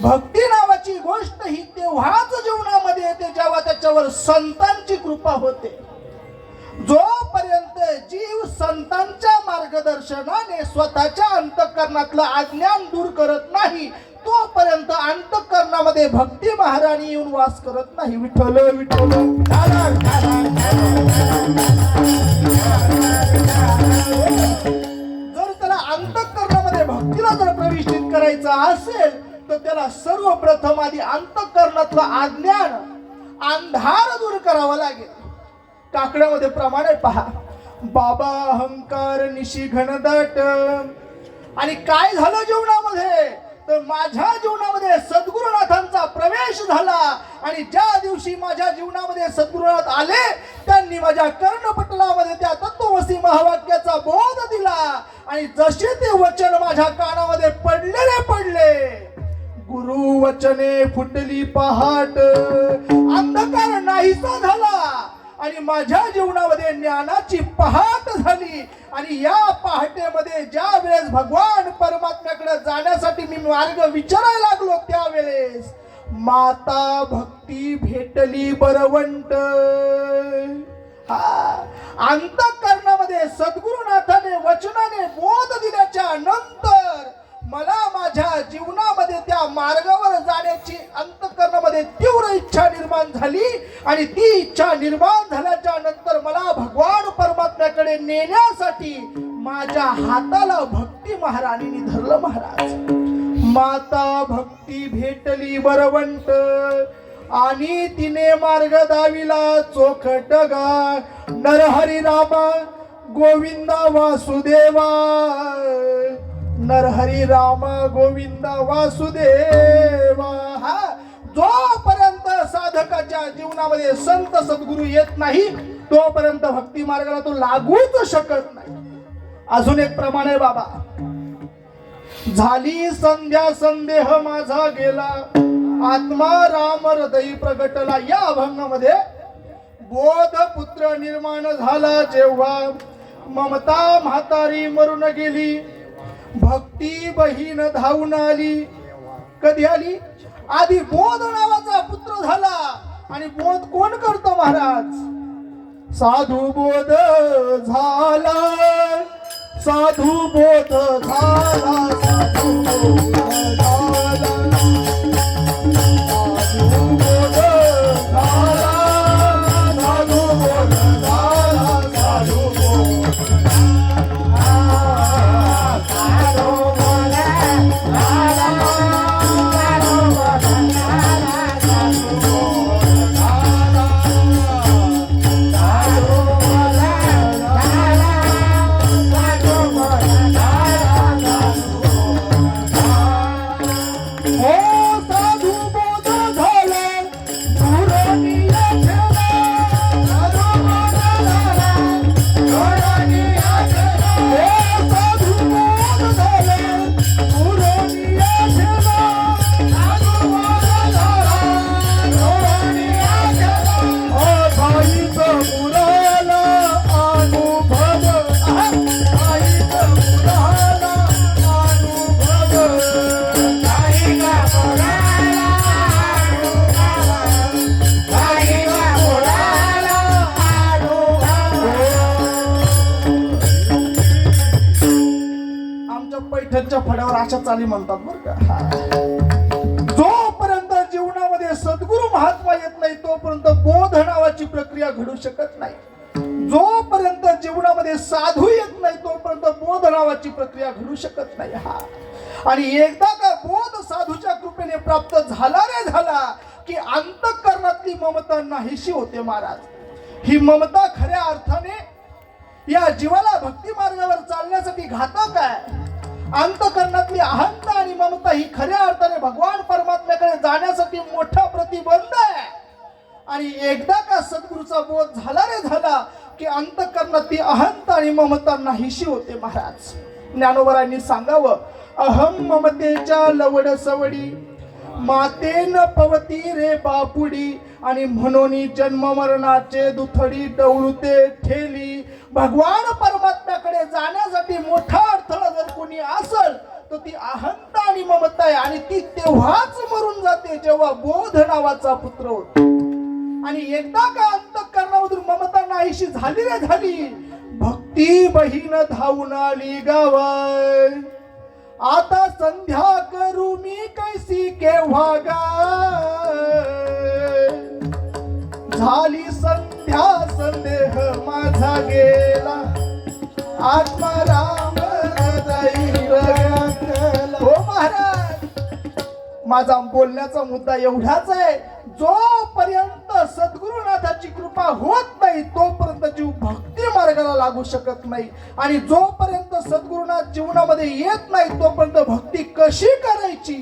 भक्ती नावाची गोष्ट ही तेव्हाच जीवनामध्ये येते जेव्हा त्याच्यावर संतांची कृपा होते. जोपर्यंत जीव संतांच्या मार्गदर्शनाने स्वतःच्या अंतःकरणातलं अज्ञान दूर करत नाही तोपर्यंत अंतःकरणामध्ये भक्ती महाराणी येऊन वास करत नाही. विठ्ठल विठ्ठल जर त्याला अंतःकरणामध्ये भक्तीला जर प्रविष्टित करायचं असेल तर त्याला सर्वप्रथम आधी अंतःकरणातलं अज्ञान, अंधार दूर करावा लागेल. काकड्यामध्ये प्रमाण आहे पहा, बाबा अहंकार निशी घनदाट. आणि काय झालं जीवनामध्ये तर माझ्या जीवनामध्ये सद्गुरुनाथांचा प्रवेश झाला. आणि ज्या दिवशी माझ्या जीवनामध्ये सद्गुरुनाथ आले त्यांनी माझ्या कर्णपटलामध्ये त्या तत्वमसी महावाक्याचा बोध दिला. आणि जसे ते वचन माझ्या कानामध्ये पडले, गुरु वचने फुटली पहाट, अंधकार नाहीसा झाला आणि माझ्या जीवनामध्ये ज्ञानाची पहाट झाली. आणि या पहाटेमध्ये ज्या वेळेस भगवान परमात्म्याकडे जाण्यासाठी मी मार्ग विचारायला लागलो त्यावेळेस माता भक्ती भेटली बरवंट. अंतःकरणामध्ये सद्गुरुनाथाने वचनाने बोध दिल्याच्या नंतर मला माझ्या जीवनामध्ये त्या मार्गावर जाण्याची अंतःकरणामध्ये तीव्र इच्छा निर्माण झाली आणि ती इच्छा निर्माण झाल्याच्या नंतर मला भगवान परमात्म्याकडे नेण्यासाठी माझ्या हाताला भक्ती महाराणीने धरलं. महाराज, माता भक्ती भेटली बरवंट आणि तिने मार्ग दाविला चोखट गा. नरहरी रामा गोविंदा वासुदेवा, नरहरी रामा गोविंदा वासुदेवा. हा, जोपर्यंत साधकाच्या जीवनामध्ये संत सद्गुरू येत नाही तोपर्यंत भक्ती मार्गाला तो लागूच शकत नाही. अजून एक प्रमाण आहे बाबा. झाली संध्या संदेह माझा गेला, आत्मा राम हृदयी प्रगटला. या अभंगामध्ये बोध पुत्र निर्माण झाला जेव्हा, ममता म्हातारी मरून गेली, भक्ती बहीण धावून आली. कधी आली? आधी बोध नावाचा पुत्र झाला. आणि बोध कोण करतो महाराज? साधू बोध झाला, साधू बोध झाला, साधू बोध झाला, साधू बोध झाला, साधू बोध झाला, साधू बोध फड्यावर अशा चाली म्हणतात बरं का. जोपर्यंत जीवनामध्ये सद्गुरु महात्मा येत नाही तोपर्यंत बोध नावाची प्रक्रिया घडू शकत नाही. जोपर्यंत जीवनामध्ये साधू येत नाही तोपर्यंत बोध नावाची प्रक्रिया घडू शकत नाही. हा, आणि एकदा का बोध साधूच्या कृपेने प्राप्त झाला रे झाला की अंतःकरणातली ममता नाहीशी होते. महाराज, ही ममता खऱ्या अर्थाने या जीवाला भक्ती मार्गावर चालण्यासाठी घातक आहे. अंतःकरणातली अहंता आणि ममता ही खऱ्या अर्थाने भगवान परमात्म्याकडे जाण्यासाठी मोठा प्रतिबंध आहे. आणि एकदा का सद्गुरूचा बोध झाला रे झाला की अंतःकरणातली अहंता आणि ममता नाहीशी होते. महाराज, ज्ञानोबरांनी सांगावं, अहम ममतेच्या लवड सवडी मातेन पवती रे बापुडी, आणि म्हणून जन्म मरणाचे दुथडी डवळुते ठेली. भगवान परमात्म्याकडे जाण्यासाठी मोठा अडथळा जर कोणी असेल तर ती अहंता आणि ममता आहे. आणि ती तेव्हाच मरून जाते जेव्हा बोध नावाचा पुत्र होतो. आणि एकदा का अंतःकरणामधून ममता नाहीशी झाली रे झाली, भक्ती बहीण धावून आली गावात. आता संध्या करू मी कैसी केव्हा गा. झाली संध्या संदेह माझा गेला, आत्मा राम हृदयी प्रगटला. हो महाराज, माझा बोलण्याचा मुद्दा एवढाच आहे, जोपर्यंत सद्गुरुनाथाची कृपा होत नाही तोपर्यंत जीव भक्ती मार्गाला लागू शकत नाही. आणि जोपर्यंत सद्गुरुनाथ जीवनामध्ये येत नाही तोपर्यंत भक्ती कशी करायची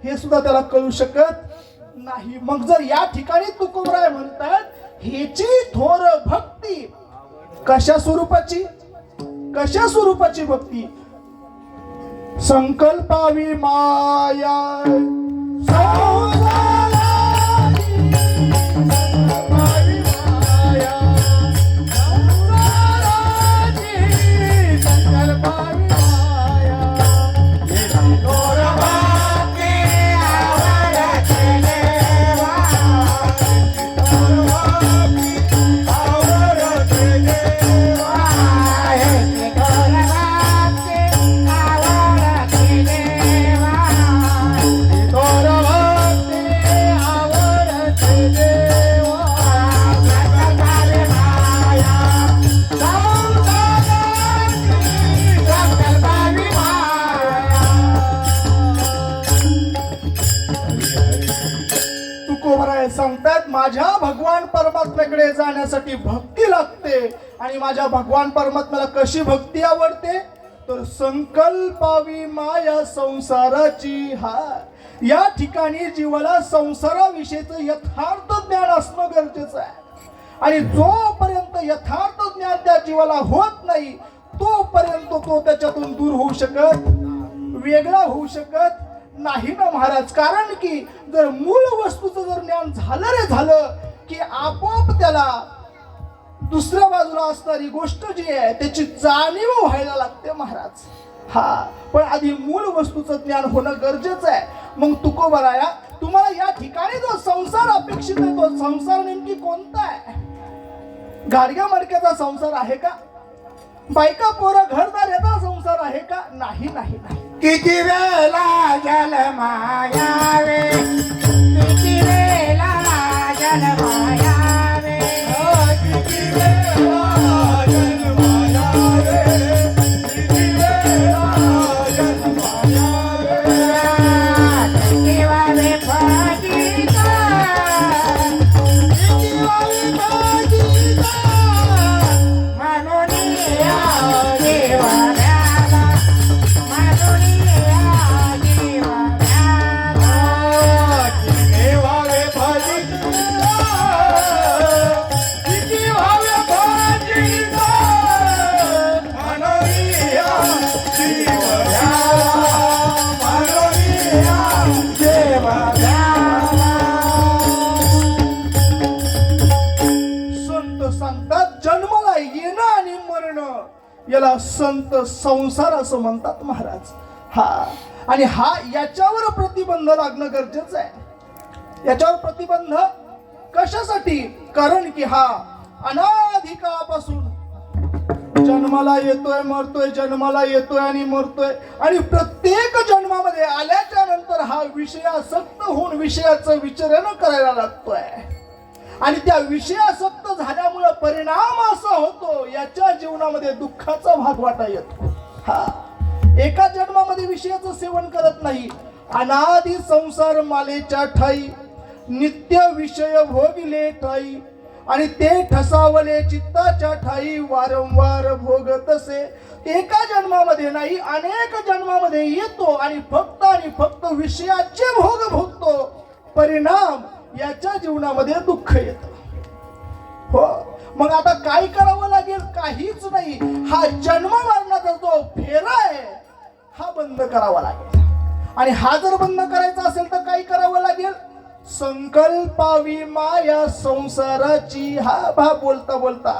हे सुद्धा त्याला कळू शकत नाही. मग जर या ठिकाणी तुकोबराय म्हणतात, हेची थोर भक्ती कशा स्वरूपाची? कशा स्वरूपाची भक्ती? संकल्पावी माया माझ्या भगवान परमात्म्याकडे जाण्यासाठी भक्ती लागते. आणि माझ्या भगवान परमात्म्याला कशी भक्ती आवडते तर संकल्पावी माया संसाराची. या ठिकाणी जीवाला संसाराविषयीचं यथार्थ ज्ञान असणं गरजेचं आहे. आणि जोपर्यंत यथार्थ ज्ञान त्या जीवाला होत नाही तोपर्यंत तो त्याच्यातून दूर होऊ शकत, वेगळा होऊ शकत नाही ना महाराज. कारण की जर मूळ वस्तूचं जर ज्ञान झालं रे झालं की आपोआप त्याला दुसऱ्या बाजूला असणारी गोष्ट जी आहे त्याची जाणीव व्हायला लागते महाराज. पण आधी मूळ वस्तूचं ज्ञान होणं गरजेचं आहे. मग तुकोबराया, तुम्हाला या ठिकाणी जो संसार अपेक्षित आहे तो संसार नेमकी कोणता आहे? गाडग्या मडक्याचा संसार आहे का? बायका पोरं घरदार याचा संसार आहे का? नाही नाही नाही. किती वेळा जलमायावे, किती वेळा जलमायावे, किती वेळा जन्मायावे, किती वेळा जन्मायावे. किती फाजिता, किती फाजिता, म्हणून या देवाला, म्हणून या देवाला. किती व्हावे फाजिता, किती व्हावे फाजिता, मनोरिया जीवया, मनोरिया देवया. संत सांगतात जन्माला येणं आणि मरणं याला संत संसार असं म्हणतात महाराज. आणि याच्यावर प्रतिबंध लागणं गरजेचं आहे. याच्यावर प्रतिबंध कशासाठी? कारण की अनादी काळापासून जन्माला येतोय, मरतोय, जन्माला येतोय आणि मरतोय. आणि प्रत्येक जन्मामध्ये आल्याच्या नंतर विषयासक्त होऊन विषयाचं विचरण करायला लागतोय. आणि त्या विषयासक्त झाल्यामुळे परिणाम असा होतो याच्या जीवनामध्ये दुःखाचा भाग वाटा येतो. एका जन्मामध्ये विषयाचं सेवन करत नाही. अनादी संसार मालेच्या ठाई नित्य विषय भोगिले ठाई. आणि ते ठसावले चित्ताच्या ठाई वारंवार भोगतसे. एका जन्मामध्ये नाही अनेक जन्मामध्ये येतो आणि फक्त विषयाचे भोग भोगतो. परिणाम याच्या जीवनामध्ये दुःख येतं. हो, मग आता काय करावं लागेल? काहीच नाही. जन्म मरणाचा जो फेरा आहे बंद करावा लागेल. आणि जर बंद करायचा असेल तर काय करावं लागेल? संकल्पावी माया संसाराची. बोलता बोलता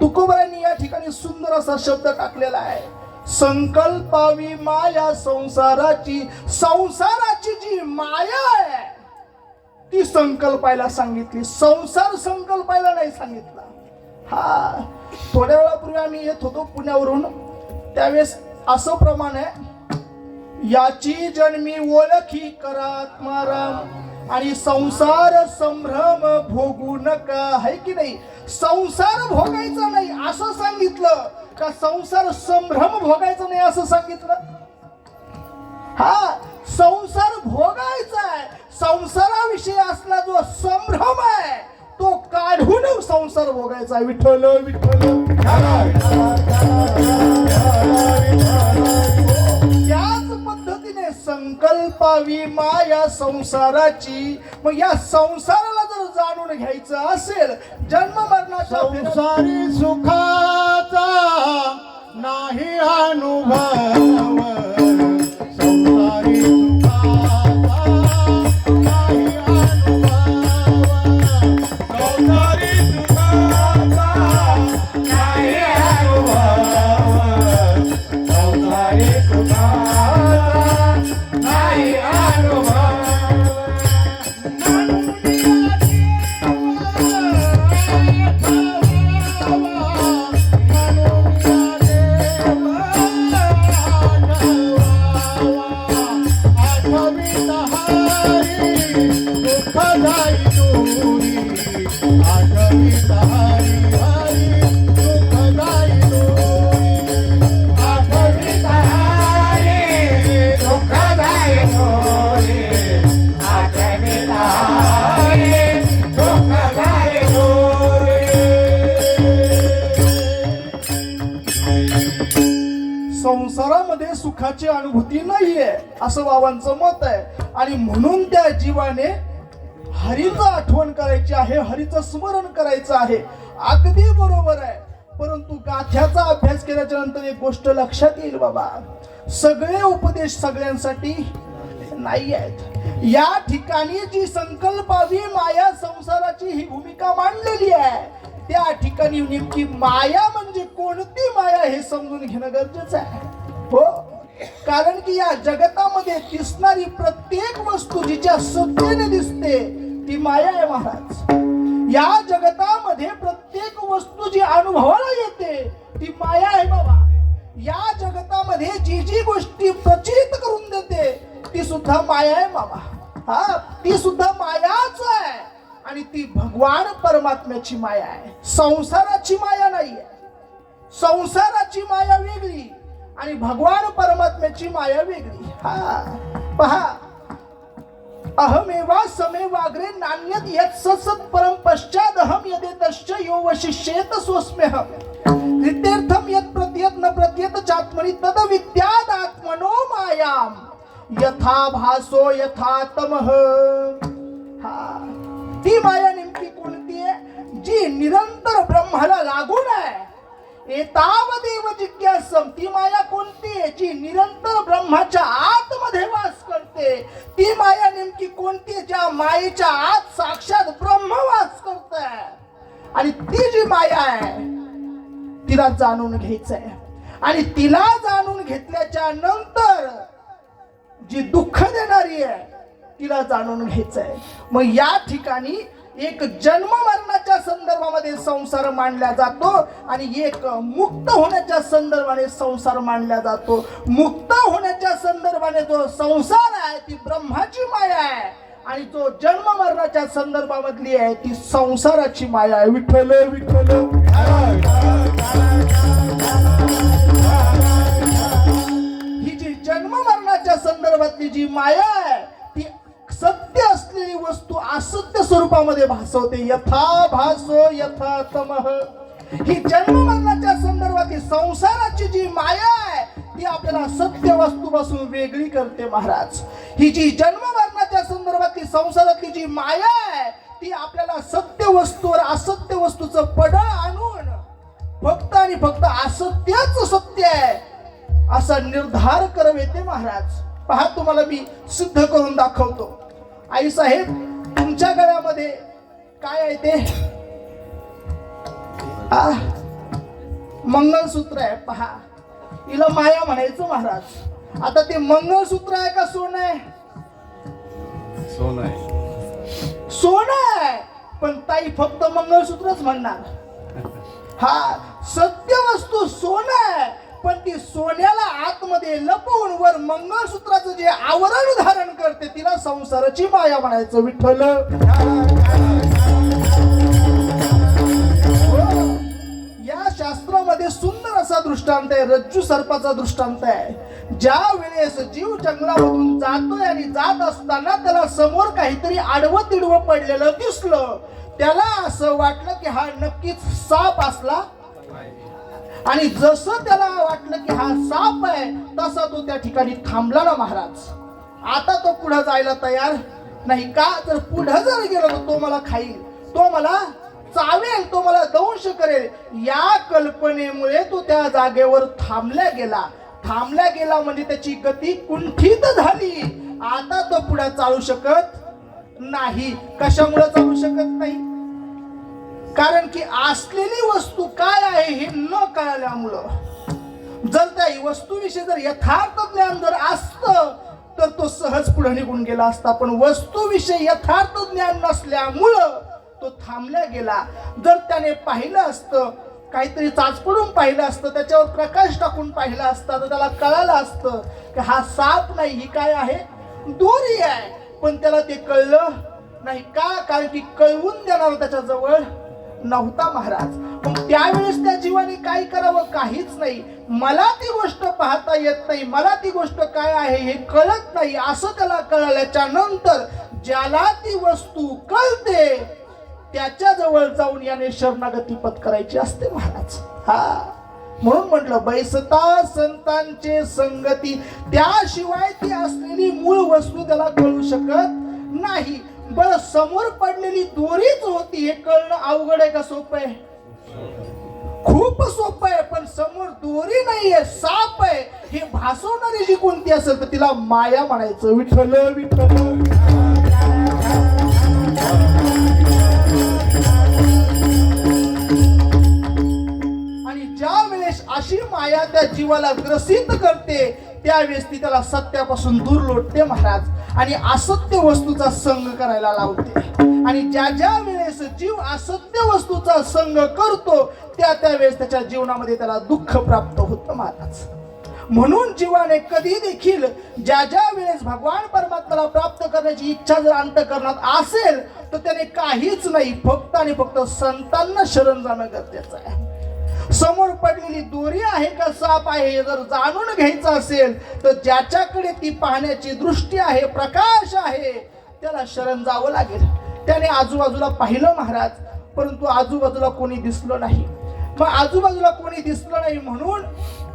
तुकोबरांनी या ठिकाणी सुंदर असा शब्द टाकलेला आहे. संकल्पावी माया संसाराची. संसाराची जी माया आहे ती संकल्पायला सांगितली, संसार संकल्पायला नाही सांगितला. थोड्या वेळापूर्वी आम्ही येत होतो पुण्यावरून. त्यावेळेस असं प्रमाण आहे, याची जन्मी ओळखी करा आत्माराम आणि संसार संभ्रम भोगू नका. आहे की नाही? संसार भोगायचा नाही असं सांगितलं का संसार संभ्रम भोगायचा नाही असं सांगितलं? संसार भोगायचा आहे. संसाराविषयी असला जो संभ्रम आहे तो काढून संसार भोगायचा. विठ्ठल विठ्ठल. त्याच पद्धतीने संकल्पावी माया संसाराची. मग या संसाराला जर जाणून घ्यायचं असेल जन्म मरणाच्या संसारी सुखाचा नाही अनुभव, संसारी सुखाचा नाही अनुभव, संसारी सुखाचा नाही अनुभव, संसारी सुखाचा नाही अनुभव. म्हणून सुखाची अनुभूती नाहीये असं बाबांचं मत आहे. आणि म्हणून त्या जीवाने हरीचं आठवण करायची आहे, हरीचं स्मरण करायचं आहे. अगदी बरोबर आहे. परंतु गाथ्याचा अभ्यास केल्याच्या नंतर एक गोष्ट लक्षात येईल बाबा, सगळे उपदेश सगळ्यांसाठी नाही आहेत. या ठिकाणी जी संकल्पावी माया संसाराची ही भूमिका मांडलेली आहे, त्या ठिकाणी नेमकी माया म्हणजे कोणती माया हे समजून घेणं गरजेचं आहे. हो, कारण की या जगतामध्ये दिसणारी प्रत्येक वस्तू जिच्या सत्तेने दिसते ती माया आहे महाराज. या जगतामध्ये प्रत्येक वस्तू जी अनुभवाला येते ती माया आहे बाबा. या जगतामध्ये जी जी गोष्टी प्रचित करून देते ती सुद्धा माया आहे बाबा. हा, ती सुद्धा मायाच आहे. आणि ती भगवान परमात्म्याची माया आहे, संसाराची माया नाहीये. संसाराची माया वेगळी आणि भगवान परमात्म्याची माया वेगळी. हा पहा, अहमेवा समेवाग्रे नान्यत यत् सत् परम पश्चाद अहम यदेतश्च यो वशिष्येत स्वस्म्यहम् रित्यर्थम यत् प्रत्यत न प्रत्यत चात्मनि तद विद्याद आत्मनो मायाम यथा भासो यथा तमः. हा, ती माया नेमकी कोणती आहे? जी निरंतर ब्रह्माला लागून आहे. एतावदेव जिज्ञासम, ती माया कोणती आहे? जी निरंतर ब्रह्माच्या आतमध्ये वास करते. ती माया नेमकी कोणती आहे? ज्या मायेच्या आत साक्षात ब्रह्म वास करत आहे. आणि ती जी माया आहे तिला जाणून घ्यायचंय. आणि तिला जाणून घेतल्याच्या नंतर जी दुःख देणारी आहे तिला जाणून घ्यायचंय. मग या ठिकाणी एक जन्म मरणाच्या संदर्भामध्ये संसार मांडला जातो आणि एक मुक्त होण्याच्या संदर्भाने संसार मांडला जातो. मुक्त होण्याच्या संदर्भाने जो संसार आहे ती ब्रह्माची माया आहे आणि जो जन्म मरणाच्या संदर्भामधली आहे ती संसाराची माया आहे. विठ्ठल विठ्ठल. ही जी जन्म मरणाच्या संदर्भातली जी माया आहे ती सत्य असलेली वस्तू असत्य स्वरूपामध्ये भासवते. यथा भासो यथा तमः. ही जन्म मरणाच्या संदर्भातली संसाराची जी माया आहे ती आपल्याला सत्य वस्तूपासून वेगळी करते महाराज. ही जी जन्म मरणाच्या संदर्भातली संसारातली जी माया आहे ती आपल्याला सत्य वस्तूवर असत्य वस्तूचं पडळ आणून फक्त आणि फक्त असत्यच सत्य आहे असा निर्धार करविते महाराज. पहा, तुम्हाला मी सिद्ध करून दाखवतो. आई साहेब, तुमच्या गळ्यामध्ये काय आहे ते? मंगळसूत्र आहे. पहा, हिला माया म्हणायचं महाराज. आता ते मंगळसूत्र आहे का सोनं आहे? सोनं आहे. सोनं आहे, पण ताई फक्त मंगळसूत्रच म्हणणार. हा, सत्य वस्तू सोनं आहे, पण ती सोन्याला आतमध्ये लपवून वर मंगळसूत्राचं जे आवरण धारण करते तिला संसाराची माया म्हणायचं. विठ्ठल. या शास्त्रामध्ये सुंदर असा दृष्टांत आहे, रज्जू सर्पाचा दृष्टांत आहे. ज्या वेळेस जीव जंगलामधून जातोय आणि जात असताना त्याला समोर काहीतरी आडवं तिडवं पडलेलं दिसलं. त्याला असं वाटलं की हा नक्कीच साप असला आणि जसं त्याला वाटलं की हा साप आहे तसा तो त्या ठिकाणी थांबला ना महाराज. आता तो पुढे जायला तयार नाही. का? जर पुढे जर गेला तर तो मला खाईल, तो मला चावेल, तो मला दंश करेल. या कल्पनेमुळे तो त्या जागेवर थांबला गेला म्हणजे त्याची गती कुंठित झाली. आता तो पुढे चालू शकत नाही. कशामुळे चालू शकत नाही? कारण की असलेली वस्तू काय आहे हे न कळल्यामुळं. जर त्या वस्तूविषयी जर यथार्थ ज्ञान जर असतं तर तो सहज पुढे निघून गेला असता. पण वस्तूविषयी यथार्थ ज्ञान नसल्यामुळं तो थांबला गेला. जर त्याने पाहिलं असतं, काहीतरी चाचपडून पाहिलं असतं, त्याच्यावर प्रकाश टाकून पाहिलं असतं तर त्याला कळालं असतं की हा साप नाही, ही काय आहे? दोरी आहे. पण त्याला ते कळलं नाही. का? कारण की कळवून देणार त्याच्याजवळ नव्हता महाराज. मग त्यावेळेस त्या जीवाने काय करावं? काहीच नाही. मला ती गोष्ट पाहता येत नाही, मला ती गोष्ट काय आहे हे कळत नाही असं त्याला कळल्याच्या नंतर ज्याला ती वस्तू कळते त्याच्या जवळ जाऊन याने शरणागती पत्करायची असते महाराज. हा, म्हणून म्हटलं बैसता संतांचे संगती, त्याशिवाय ती असलेली मूळ वस्तू त्याला कळू शकत नाही. बरं, समोर पडलेली दोरीच होती हे कळणं अवघड आहे का सोपं आहे? खूप सोपं आहे. पण समोर दोरी नाहीये, साप आहे, हे भासवणारी जी कोणती असेल तर तिला माया म्हणायचं. विठ्ठल विठ्ठल. आणि ज्या वेळेस अशी माया त्या जीवाला ग्रसित करते त्यावेळेस ती त्याला सत्यापासून दूर लोटते महाराज, आणि असत्य वस्तूचा संग करायला लावते. आणि ज्या ज्या वेळेस जीव असत्य वस्तूचा संग करतो त्यावेळेस त्याच्या जीवनामध्ये त्याला दुःख प्राप्त होतं महाराज. म्हणून जीवाने कधी देखील ज्या ज्या वेळेस भगवान परमात्म्याला प्राप्त करण्याची इच्छा जर अंतःकरणात असेल तर त्याने काहीच नाही, फक्त आणि फक्त संतांना शरण जाणं गरजेचं आहे. समोर पडलेली दोरी आहे का साप आहे हे जर जाणून घ्यायचं असेल तर ज्याच्याकडे ती पाहण्याची दृष्टी आहे, प्रकाश आहे, त्याला शरण जावं लागेल. त्याने आजूबाजूला पाहिलं महाराज, परंतु आजूबाजूला कोणी दिसलं नाही. मग आजूबाजूला कोणी दिसलं नाही म्हणून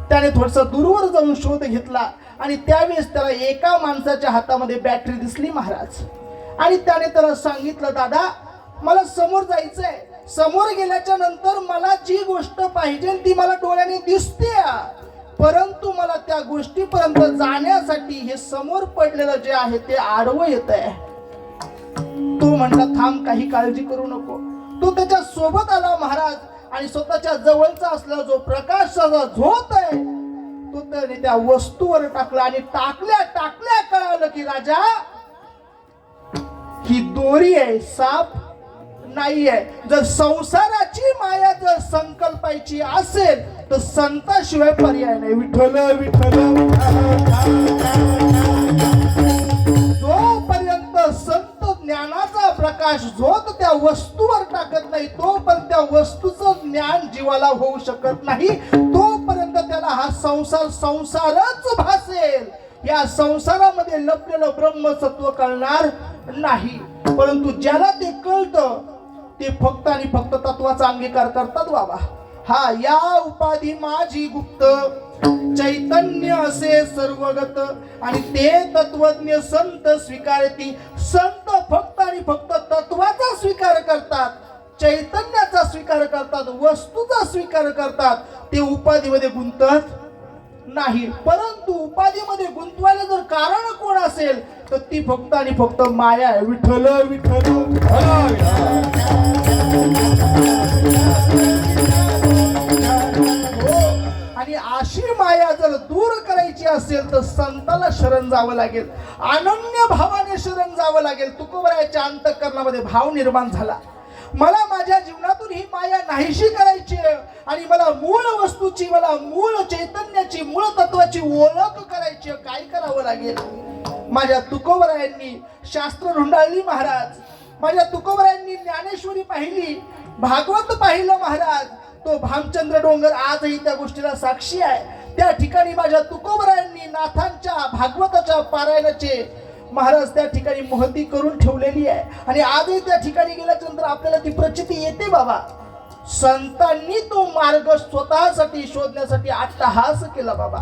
त्याने थोडसा दूरवर जाऊन शोध घेतला, आणि त्यावेळेस त्याला एका माणसाच्या हातामध्ये बॅटरी दिसली महाराज. आणि त्याने त्याला सांगितलं, दादा मला समोर जायचंय, समोर गेल्याच्या नंतर मला जी गोष्ट पाहिजे ती मला डोळ्याने दिसते, परंतु मला त्या गोष्टीपर्यंत जाण्यासाठी हे समोर पडलेलं जे आहे ते आडवं येत आहे. तो म्हणला, थांब, काही काळजी करू नको. तो त्याच्या सोबत आला महाराज, आणि स्वतःच्या जवळचा असलेला जो प्रकाशाचा झोत आहे तो त्याने त्या वस्तूवर टाकला, आणि टाकल्या टाकल्या कळालं की राजा ही दोरी आहे, साप नाही आहे. जर संसाराची माया जर संकल्पायची असेल तर संताशिवाय पर्याय नाही. विठ्ठल विठ्ठल. जोपर्यंत संत ज्ञानाचा प्रकाश झोत त्या वस्तूवर टाकत नाही तोपर्यंत त्या वस्तूचं ज्ञान जीवाला होऊ शकत नाही. तोपर्यंत त्याला हा संसार संसारच भासेल. या संसारामध्ये लपलेलं ब्रह्मसत्व कळणार नाही. परंतु ज्याला ते कळतं ते फक्त आणि फक्त तत्वाचा अंगीकार करतात बाबा. हा, या उपाधी माझी गुप्त, चैतन्य असे सर्वगत, आणि ते तत्वज्ञ संत स्वीकारती. संत फक्त आणि फक्त तत्वाचा स्वीकार करतात, चैतन्याचा स्वीकार करतात, वस्तूचा स्वीकार करतात. ते उपाधीमध्ये गुंतत नाही. परंतु उपाधीमध्ये गुंतवायला जर कारण कोण असेल तर ती फक्त आणि फक्त माया आहे. विठ्ठल विठ्ठल. आणि अशी माया जर दूर करायची असेल तर संताला शरण जावं लागेल, अनन्य भावाने शरण जावं लागेल. तुकोबरायाच्या अंतःकरणामध्ये भाव निर्माण झाला, मला माझ्या जीवनातून ही माया नाहीशी करायची आणि मला मूळ वस्तूची, मला मूळ चैतन्याची, मूळ तत्वाची ओळख करायची. काय करावं लागेल? माझ्या तुकोबरायांनी शास्त्र ढुंडाळली महाराज, माझ्या तुकोबरायांनी ज्ञानेश्वरी पाहिली, भागवत पाहिलं महाराज. तो भामचंद्र डोंगर आजही त्या गोष्टीला साक्षी आहे. त्या ठिकाणी माझ्या तुकोबरायांनी नाथांच्या भागवताच्या पारायणाचे महाराज त्या ठिकाणी महती करून ठेवलेली आहे. आणि आजही त्या ठिकाणी गेल्याच्या नंतर आपल्याला ती प्रचिती येते बाबा. संतांनी तो मार्ग स्वतःसाठी शोधण्यासाठी अट्टहास केला बाबा.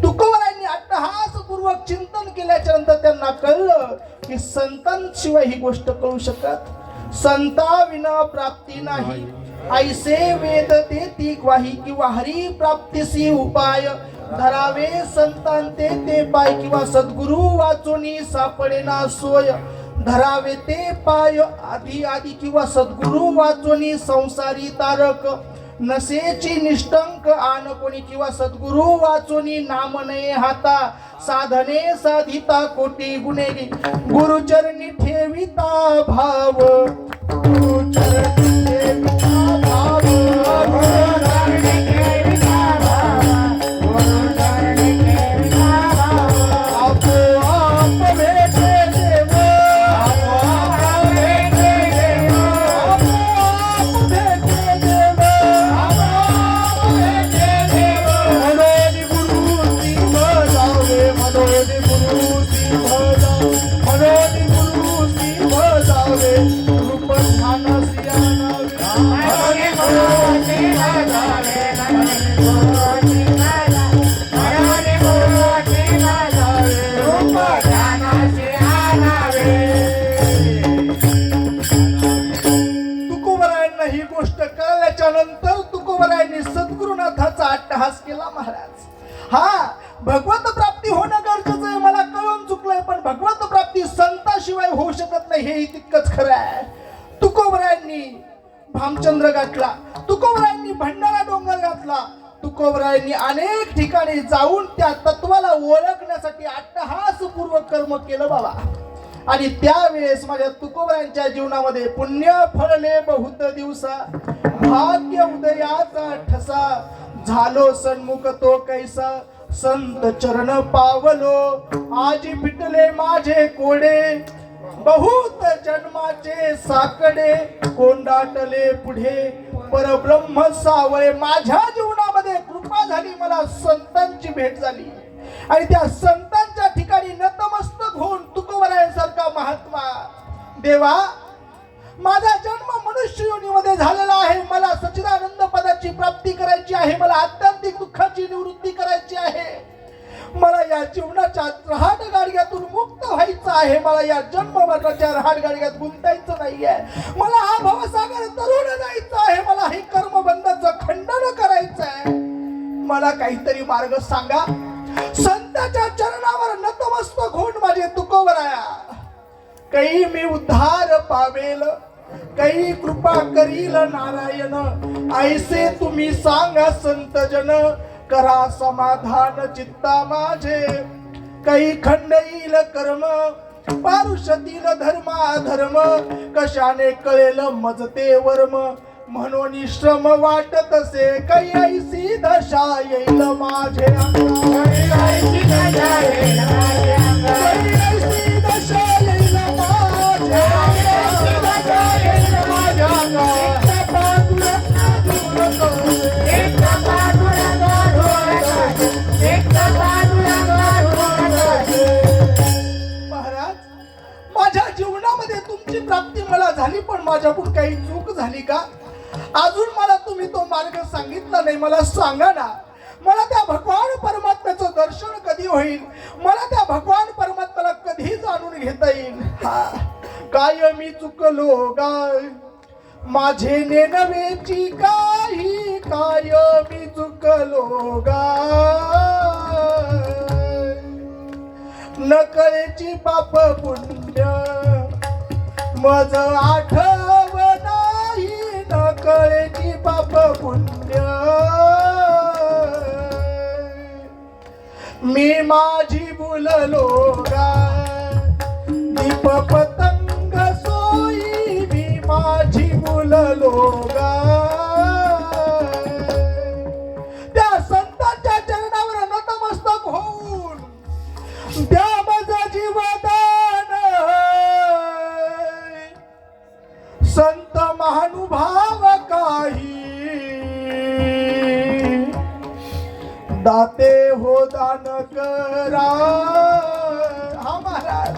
तुकोबरायांनी अट्टहासपूर्वक चिंतन केल्याच्या नंतर त्यांना कळलं की संतांशिवाय ही गोष्ट कळू शकत. संता विना प्राप्ती नाही, ऐसे वेद ते ती ग्वाही, किंवा हरी प्राप्तीसी उपाय धरावे संतांते ते पाय, किंवा सद्गुरु वाचोनी सापडे ना सोय धरावे ते पाय आधी आधी, किंवा सद्गुरु वाचोनी संसारी तारक नसेची निष्ठंक आन कोणी, किंवा सद्गुरु वाचोनी नाम नये हाता साधने साधिता कोटी गुणेरी गुरुचरणी ठेविता भाव, गुरुचरणी ठेविता भाव, गुरुचरणी ठेविता भाव, गुरुचरणी ठेविता भाव. आपोआप भेटे देव, आपोआप भेटे देव, आपोआप भेटे देव, आपोआप भेटे देव. मनोनी गुरुची भजावे, मनोनी गुरुची भजावे, मनोनी गुरुची भजावे. रूप ध्यान सियाना केला महाराज. हा, भगवत प्राप्ती होणं गरजेचं आहे, मला कळून चुकलंय, पण भगवत प्राप्ती संताशिवाय होऊ शकत नाही हेही तितकंच खरं आहे. तुकोबरायांनी भामचंद्र गाठला, तुकोबरायांनी भंडारा डोंगर घातला, तुकोबरायांनी अनेक ठिकाणी जाऊन त्या तत्वाला ओळखण्यासाठी अट्टहासपूर्वक कर्म केलं बाबा. आणि त्यावेळेस माझ्या तुकोबरायांच्या जीवनामध्ये पुण्य फळले बहुत दिवसा, भाग्य उदयाचा ठसा, झालो सन्मुख तो कैसा, संत चरण पावलो, आजी पिटले माझे कोडे, बहुत जन्माचे साकडे, कोंडाटले पुढे, परब्रह्म सावळे. माझ्या जीवनामध्ये कृपा झाली, मला संतांची भेट झाली आणि त्या संतांच्या ठिकाणी नतमस्तक होऊन तुकोबरायांसारखा महात्मा. देवा, माझा जन्म मनुष्य योनीमध्ये झालेला आहे, मला सच्चिदानंद पदाची प्राप्ती करायची आहे, मला आत्यंतिक दुःखाची निवृत्ती करायची आहे, मला या जीवनाच्या रहाट गाडग्यातून मुक्त व्हायचं आहे, मला या जन्म मरणाच्या रहाट गाडग्यात गुंतायचं नाहीये, मला हा भवसागर तरुण जायचं आहे, मला हे कर्मबंधाचं खंडन करायचं आहे, मला काहीतरी मार्ग सांगा. संतांच्या चरणावर नतमस्तक होऊन माझे तुकोबराया, काही मी उद्धार पावेल, काही कृपा करील नारायण, ऐसे तुम्ही सांगा संत जन, करा समाधान चित्ता माझे, काही खंड येईल कर्म, पारुषतील धर्मा धर्म, कशाने कळेल मजते वर्म, म्हणून श्रम वाटत असे, काही ऐसी दशा येईल माझे अंगा, काही ऐसी दशा येईल माझे अंगा, काही ऐसी दशा येईल माझे महाराज, माझ्या जीवनामध्ये तुमची प्राप्ती मला झाली, पण माझ्याकडून काही चूक झाली का? अजून मला तुम्ही तो मार्ग सांगितला नाही, मला सांगा ना. मला त्या भगवान परमात्म्याचं दर्शन कधी होईल, मला त्या भगवान परमात्म्याला कधी जाणून घेता येईल. काय मी चुकलो गाय माझे नेनवेची काही, काय मी चुकलो गाय, नकळेची पाप पुण्य मज आठव नाही, नकळेची पाप पुण्य मी माझी भुललो गाय, दीप पतंग सोयी मी माझी भुललो गाय. त्या संतांच्या चरणावर नतमस्तक होऊन द्या माझा जीवदान, संत महानुभाव काही दाते हो दान करा. हा महाराज,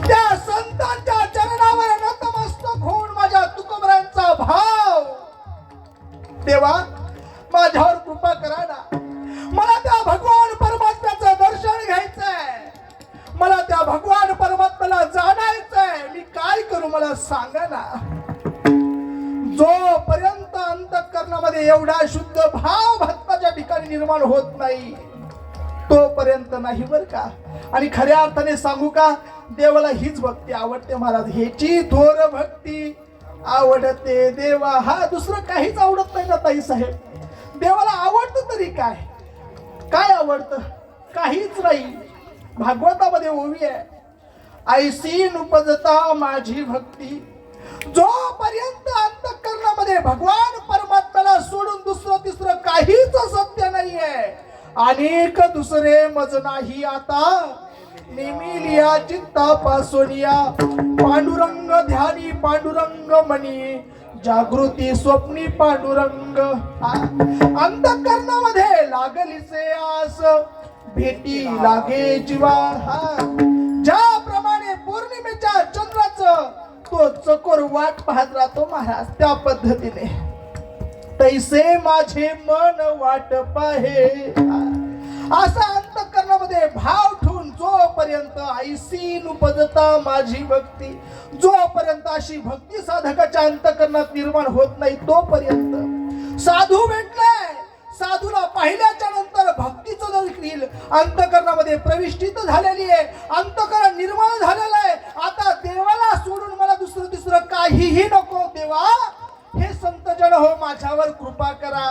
त्या संतांच्या चरणावर नतमस्तक होऊन माझ्या तुकोबरायांचा भाव, देवा माझ्यावर कृपा करा ना, मला त्या भगवान परमात्म्याचं दर्शन घ्यायचंय, मला त्या भगवान परमात्म्याला जाणायचंय, मी काय करू मला सांगा ना. जोपर्यंत अंतःकरणामध्ये एवढा शुद्ध भाव भक्ताच्या ठिकाणी निर्माण होत नाही तोपर्यंत नाही बर का. आणि खऱ्या अर्थाने सांगू का, देवाला हीच भक्ती आवडते महाराज, ह्याची थोर भक्ती आवडते देवा. हा, दुसरं काहीच आवडत नाही ना ताई साहेब. देवाला आवडतं तरी काय, काय आवडतं? काहीच नाही. भागवतामध्ये ओवी आहे, ऐसी नुपजता माझी भक्ती, जोपर्यंत अंतःकरणामध्ये भगवान परमात्म्याला सोडून दुसरं तिसरं काहीच सत्य नाहीये, अनेक दुसरे मज नाही आता, नेमिलिया चित्तापासून या, पांडुरंग ध्यानी पांडुरंग मनी, जागृती स्वप्नी पांडुरंग. अंतःकरणामध्ये लागलीचे आस, भेटी लागे जीवा. ज्याप्रमाणे पौर्णिमेच्या चंद्राचं तो चकोर वाट पाहत राहतो महाराज, त्या पद्धतीने तैसे माझे मन वाट पाहे. असा अंतःकरणामध्ये भाव ठेवून जोपर्यंत ऐसी नुपजता माझी भक्ती, जोपर्यंत अशी भक्ती साधकाच्या अंतःकरणात निर्माण होत नाही तोपर्यंत, साधू भेटलाय साधूला पाहिल्याच्या नंतर भक्तीचं देखील अंतकरणामध्ये प्रविष्टित झालेली आहे, अंतकरण निर्मळ झालेलं आहे. आता देवाला सोडून मला दुसरं काहीही नको. देवा, हे संत जन हो, माझ्यावर कृपा करा.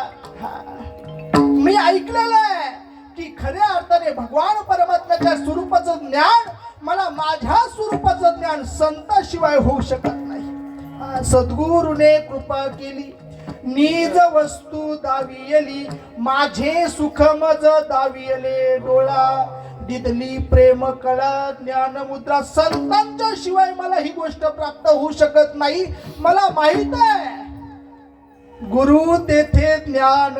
मी ऐकलेलं आहे की खऱ्या अर्थाने भगवान परमात्म्याच्या स्वरूपाचं ज्ञान, मला माझ्या स्वरूपाचं ज्ञान संताशिवाय होऊ शकत नाही. सद्गुरूने कृपा केली, निज वस्तू दावियली, माझे सुख मज दावियले डोळा, दिदली प्रेम कळा ज्ञान मुद्रा. संतांच्या शिवाय मला ही गोष्ट प्राप्त होऊ शकत नाही. मला माहित आहे गुरु तेथे ज्ञान,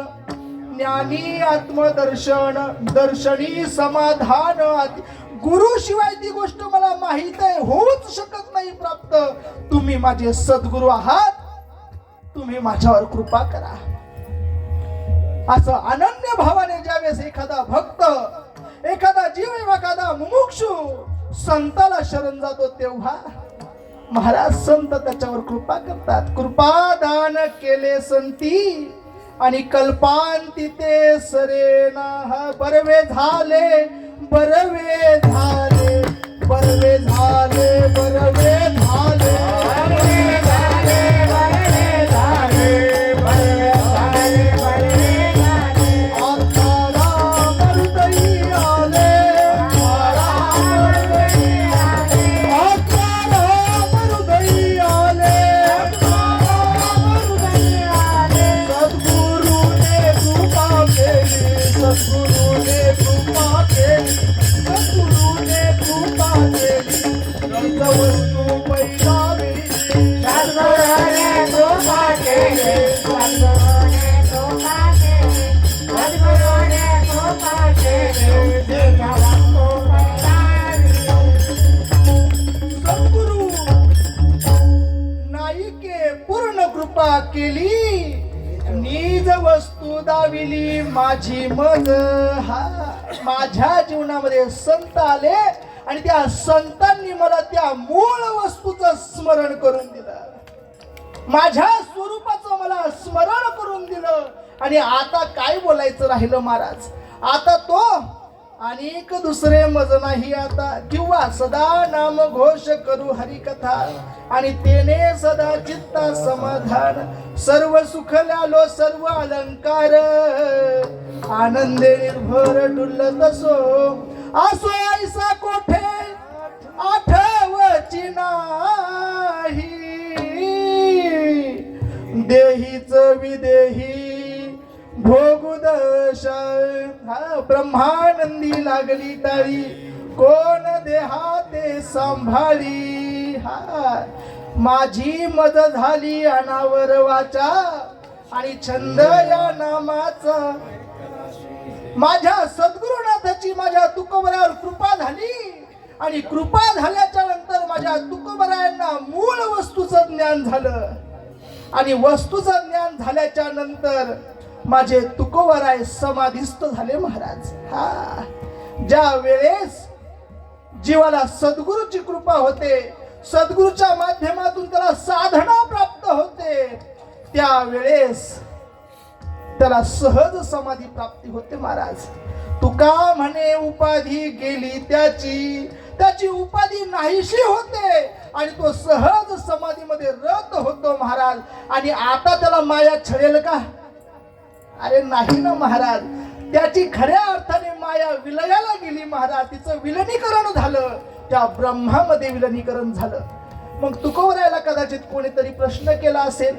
ज्ञानी आत्मदर्शन, दर्शनी समाधान. गुरु शिवाय ती गोष्ट मला माहित आहे, होऊच शकत नाही प्राप्त. तुम्ही माझे सद्गुरु आहात, तुम्ही माझ्यावर कृपा करा. असं अनन्य भावाने ज्यावेळेस एखादा भक्त, एखादा जीव, एखादा मुमुक्षु संताला शरण जातो, तेव्हा महाराज संत त्याच्यावर कृपा करतात. कृपादान केले संती आणि कल्पांती ते सरेना. बरवे झाले, बरवे झाले, बरवे झाले, बरवे झाले, बरवे झाले, बरवे झाले, बरवे झाले, बरवे झाले. आता राम हृदयी आले, आता राम हृदयी आले, सद्गुरूने कृपा केली, सद्गुरूने कृपा केली, सद्गुरूने कृपा केली. निज वस्तू पैसावी, सद्गुरूने कृपा केली, सद्गुरूने कृपा केली, सद्गुरूने कृपा केली. निज वस्तू पैसावी. सद्गुरु नाईके पूर्ण कृपा केली, निज वस्तू दाविली माझी मज. माझ्या जीवनामध्ये संत आले आणि त्या संतांनी मला त्या मूळ वस्तूचं स्मरण करून दिलं, माझ्या स्वरूपाचं मला स्मरण करून दिलं. आणि आता काय बोलायचं राहिलं महाराज. आता तो अनेक दुसरे मज नाही आता, किंवा सदा नाम घोष करू हरिकथा आणि तेने सदा चित्ता समाधान. सर्व सुख ल्यालो सर्व अलंकार, आनंदे निर्भर डुलत असो, असो ऐसा कोठे आठवची नाही. देहीच विदेही भोगुदशा, ब्रह्मानंदी लागली टाळी, कोण देहाते सांभाळी. माझी मज झाली अनावर वाचा आणि छंद या नामाचा. माझ्या सद्गुरुनाथाची माझ्या तुकोबरावर कृपा झाली आणि कृपा झाल्याच्या नंतर माझ्या तुकोबरायांना मूळ वस्तूचं ज्ञान झालं आणि वस्तूचं ज्ञान झाल्याच्या नंतर माझे तुकोबराय समाधिस्थ झाले महाराज. ज्या वेळेस जीवाला सद्गुरूची कृपा होते, सद्गुरूच्या माध्यमातून त्याला साधना प्राप्त होते, त्यावेळेस त्याला सहज समाधी प्राप्ती होते महाराज. तुका म्हणे उपाधी गेली त्याची, त्याची उपाधी नाहीशी होते आणि तो सहज समाधीमध्ये रत होतो महाराज. आणि आता त्याला माया छळेल का? अरे नाही ना महाराज. त्याची खऱ्या अर्थाने माया विलयाला गेली महाराज. तिचं विलनीकरण झालं, त्या ब्रह्मामध्ये विलनीकरण झालं. मग तुकोबरायला कदाचित कोणीतरी प्रश्न केला असेल,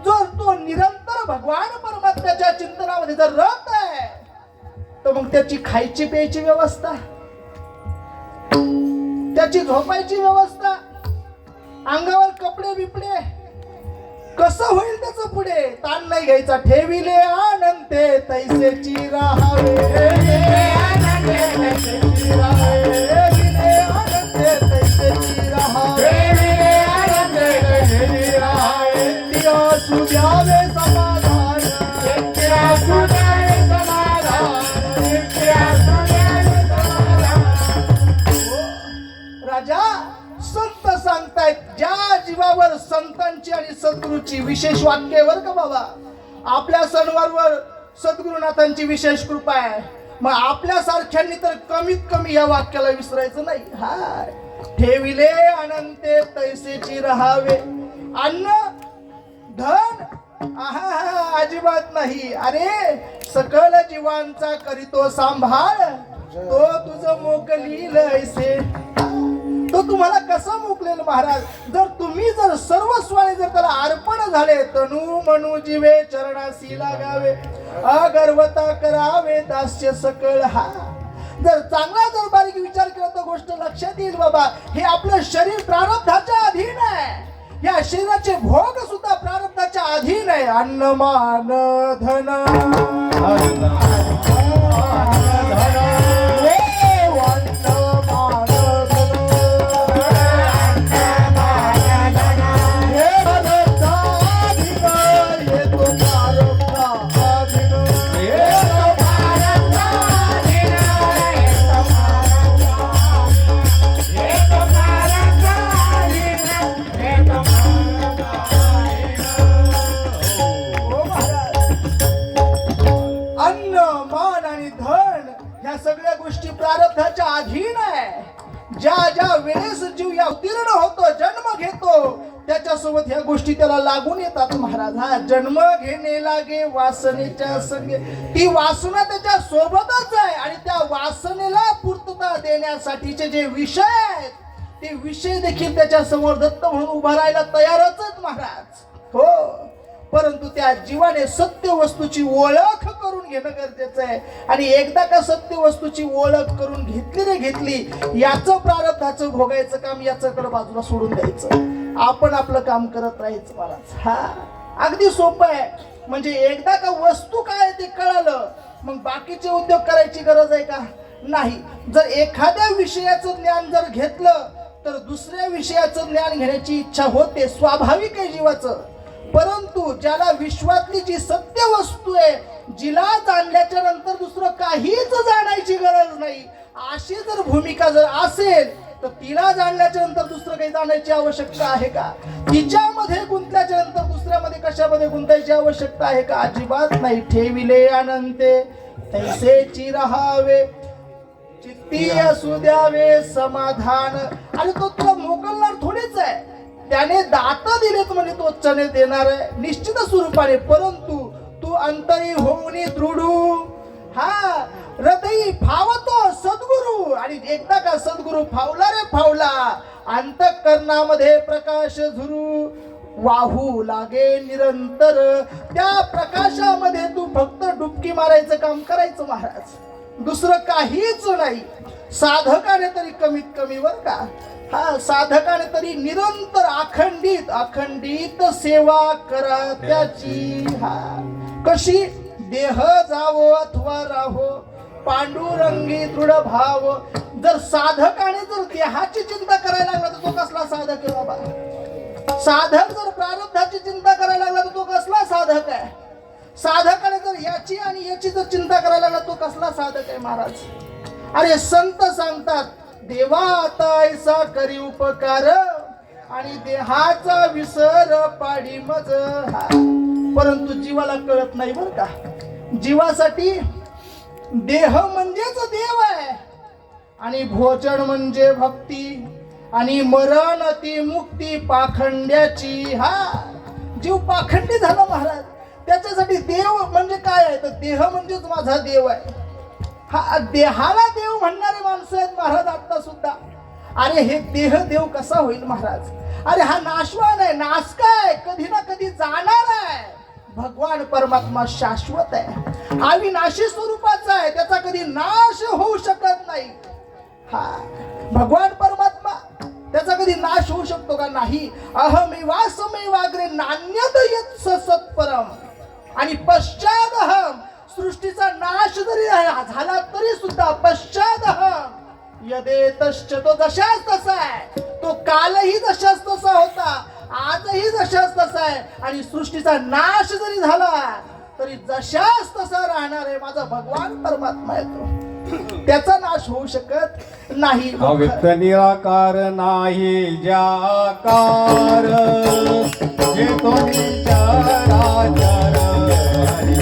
जर तो निरंतर भगवान परमात्म्याच्या चिंतनामध्ये जर रत आहे तर मग त्याची खायची प्यायची व्यवस्था, त्याची झोपायची व्यवस्था, अंगावर कपडे बिपडे कसं होईल त्याचं पुढे? ताण नाही घ्यायचा. ठेविले आनंदे तैसेची राहावे, आनंदे तैसेची राहावे, आनंदे तैसेची राहावे, आनंदे तैसेची राहावे. नित्य सुद्यावे समाधान, नित्य सुद्यावे समाधान, नित्य सुद्यावे समाधान. राजा संत सांगतायत, ज्या जीवावर संतांची आणि सद्गुरूची विशेष वाक्य वर का बाबा. आपल्या सणवारवर सद्गुरुनाथांची विशेष कृपा आहे. मग आपल्या सारख्यांनी तर कमीत कमी या वाक्याला विसरायचं नाही. हा, ठेविले अनंते तैसेची राहावे. अन्न धन आहा अजिबात नाही. अरे सकल जीवांचा करीतो सांभाळ, तो तुझं मोकलील ऐसे. तो तुम्हाला कसं मोकलेल महाराज? जर तुम्ही जर सर्वस्वाने जर त्याला अर्पण झाले, तनु मनु जीवे चरणासी लागावे, अगर्वता करावे दास्य सकळ. हा, जर चांगला जर बारीक विचार केला तर गोष्ट लक्षात येईल. बाबा, हे आपलं शरीर प्रारब्धाच्या अधीन आहे. या शरीराचे भोग सुद्धा प्रारब्धाच्या अधीन आहे. अन्न मान धन प्रारब्धाच्या अधीन आहे. ज्या ज्या वेळेस जीव या उत्तीर्ण होतो, जन्म घेतो, त्याच्यासोबत ह्या गोष्टी त्याला लागून येतात महाराज. हा, जन्म घेणे लागे वासनेच्या संगे. ती वासना त्याच्या सोबतच आहे आणि त्या वासनेला पूर्तता देण्यासाठीचे जे विषय आहेत, ते विषय देखील त्याच्या समोर दत्त म्हणून उभा राहायला तयारच आहेत महाराज. हो, परंतु त्या जीवाने सत्य वस्तूची ओळख करून घेणं गरजेचं आहे. आणि एकदा का सत्य वस्तूची ओळख करून घेतली रे घेतली, याचं प्रारब्धाचं भोगायचं काम याच्याकडे बाजूला सोडून द्यायचं. आपण आपलं काम करत राहायचं महाराज. हा, अगदी सोपं आहे. म्हणजे एकदा का वस्तू काय ते कळालं, मग बाकीचे उद्योग करायची गरज आहे का? नाही. जर एखाद्या विषयाचं ज्ञान जर घेतलं तर दुसऱ्या विषयाचं ज्ञान घेण्याची इच्छा होते, स्वाभाविक आहे जीवाचं. परंतु ज्याला विश्वातली जी सत्य वस्तू आहे, जिला जाणल्याच्या नंतर दुसरं काहीच जाणायची गरज नाही, अशी जर भूमिका जर असेल तर तिला जाणल्याच्या नंतर दुसरं काही जाणायची आवश्यकता आहे का? तिच्यामध्ये गुंतल्याच्या नंतर दुसऱ्यामध्ये कशामध्ये गुंतायची आवश्यकता आहे का? अजिबात नाही. ठेविले अनंते तैसेची राहावे, चित्ती असू द्यावे समाधान. आणि तो तुला मोकलणार थोडीच आहे. त्याने दात दिलेत म्हणजे तो चणे देणार आहे निश्चित स्वरूपाने. परंतु तू अंतरी होऊन दृढू. हा, हृदयी फावतो सद्गुरु. आणि एकदा का सद्गुरु फावला रे फावला, अंतःकरणामध्ये प्रकाश झुरू वाहू लागे निरंतर. त्या प्रकाशामध्ये तू फक्त डुबकी मारायचं काम करायचं महाराज, दुसरं काहीच नाही. साधकाने तरी कमीत कमी बर का, हा, साधकाने तरी निरंतर अखंडित सेवा करा त्याची. हा, कशी? देह जावो अथवा राहो, पांडुरंगी दृढ भाव. जर साधकाने जर देहाची चिंता करायला लागला तर तो कसला साधक आहे बाबा? साधक जर प्रारब्धाची चिंता करायला लागला तर तो कसला साधक आहे? साधकाने जर याची आणि याची जर चिंता करायला लागला तो कसला साधक आहे महाराज? अरे संत सांगतात, देवा आता ऐसा करी उपकार आणि देहाचा विसर पाडी मज. परंतु जीवाला कळत नाही बर का. जीवासाठी देह म्हणजेच देव आहे आणि भोजन म्हणजे भक्ती आणि मरण ती मुक्ती पाखंड्याची. हा, जीव पाखंडी झाला महाराज. त्याच्यासाठी देव म्हणजे काय आहे तर देह म्हणजेच माझा देव आहे. हा, देहाला देव म्हणणारे माणसं आहेत महाराज आता सुद्धा. अरे हे देह देव कसा होईल महाराज? अरे हा नाशवान आहे, नासकाय, कधी ना कधी जाणार आहे. भगवान परमात्मा शाश्वत आहे, अविनाशी स्वरूपाचा आहे, त्याचा कधी नाश होऊ शकत नाही. हा, भगवान परमात्मा त्याचा कधी नाश होऊ शकतो का? नाही. अहमेवासमेवाग्रे नान्यत यत् सत्परम. आणि पश्चादहम, सृष्टीचा नाश जरी झाला तरी सुद्धा पश्चादहम यदेतश्च, तो जशाच तसा आहे. तो कालही जशाच तसा होता, आजही जशाच तसा आहे. आणि सृष्टीचा नाश जरी झाला तरी जशाच तसा राहणार आहे. माझा भगवान परमात्मा आहे, तो त्याचा नाश होऊ शकत नाही. अव्यक्त निराकार नाही ज्याकार, जे तो निचाराचार हरी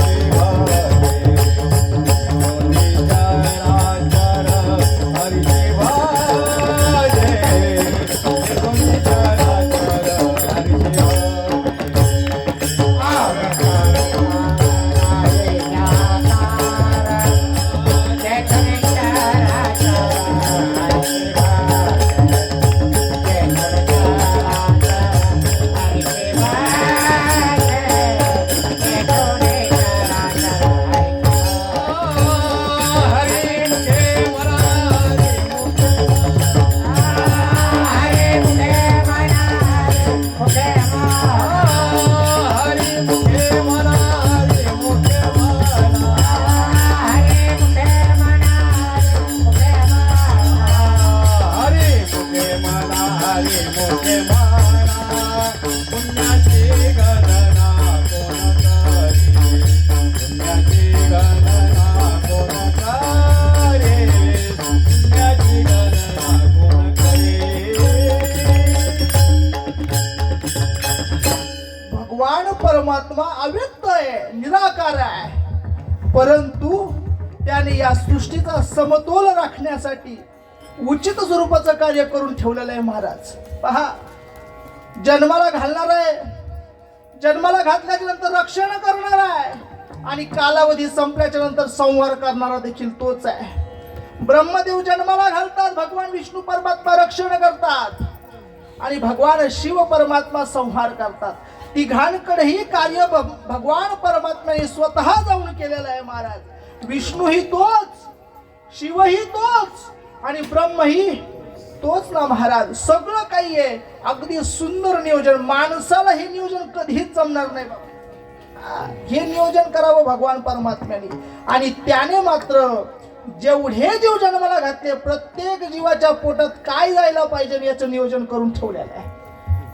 मोठे माना पुण्याची गणना कोण करे पुण्याची गणना कोण करे पुण्याची गणना कोण करे भगवान परमात्मा अव्यक्त आहे, निराकार आहे, परंतु त्याने या सृष्टीचा समतोल राखण्यासाठी उचित स्वरूपाचं कार्य करून ठेवलेलं आहे. महाराज पहा, जन्माला घालणार आहे, जन्माला घातल्याच्या नंतर रक्षण करणार आहे आणि कालावधी संपल्याच्या नंतर संहार करणारा देखील तोच आहे. ब्रह्मदेव जन्माला घालतात, भगवान विष्णू परमात्मा रक्षण करतात आणि भगवान शिव परमात्मा संहार करतात. तिघांकडेही कार्य भगवान परमात्म्याने स्वतः जाऊन केलेलं आहे. महाराज विष्णूही तोच, शिवही तोच आणि ब्रह्मही तोच ना महाराज. सगळं काही आहे, अगदी सुंदर नियोजन. माणसाला हे नियोजन कधीच जमणार नाही बाबा. हे नियोजन करावं भगवान परमात्म्याने आणि त्याने मात्र जेवढे जीव जन्माला घातले प्रत्येक जीवाच्या पोटात काय जायला पाहिजे याचं नियोजन करून ठेवलेलं आहे.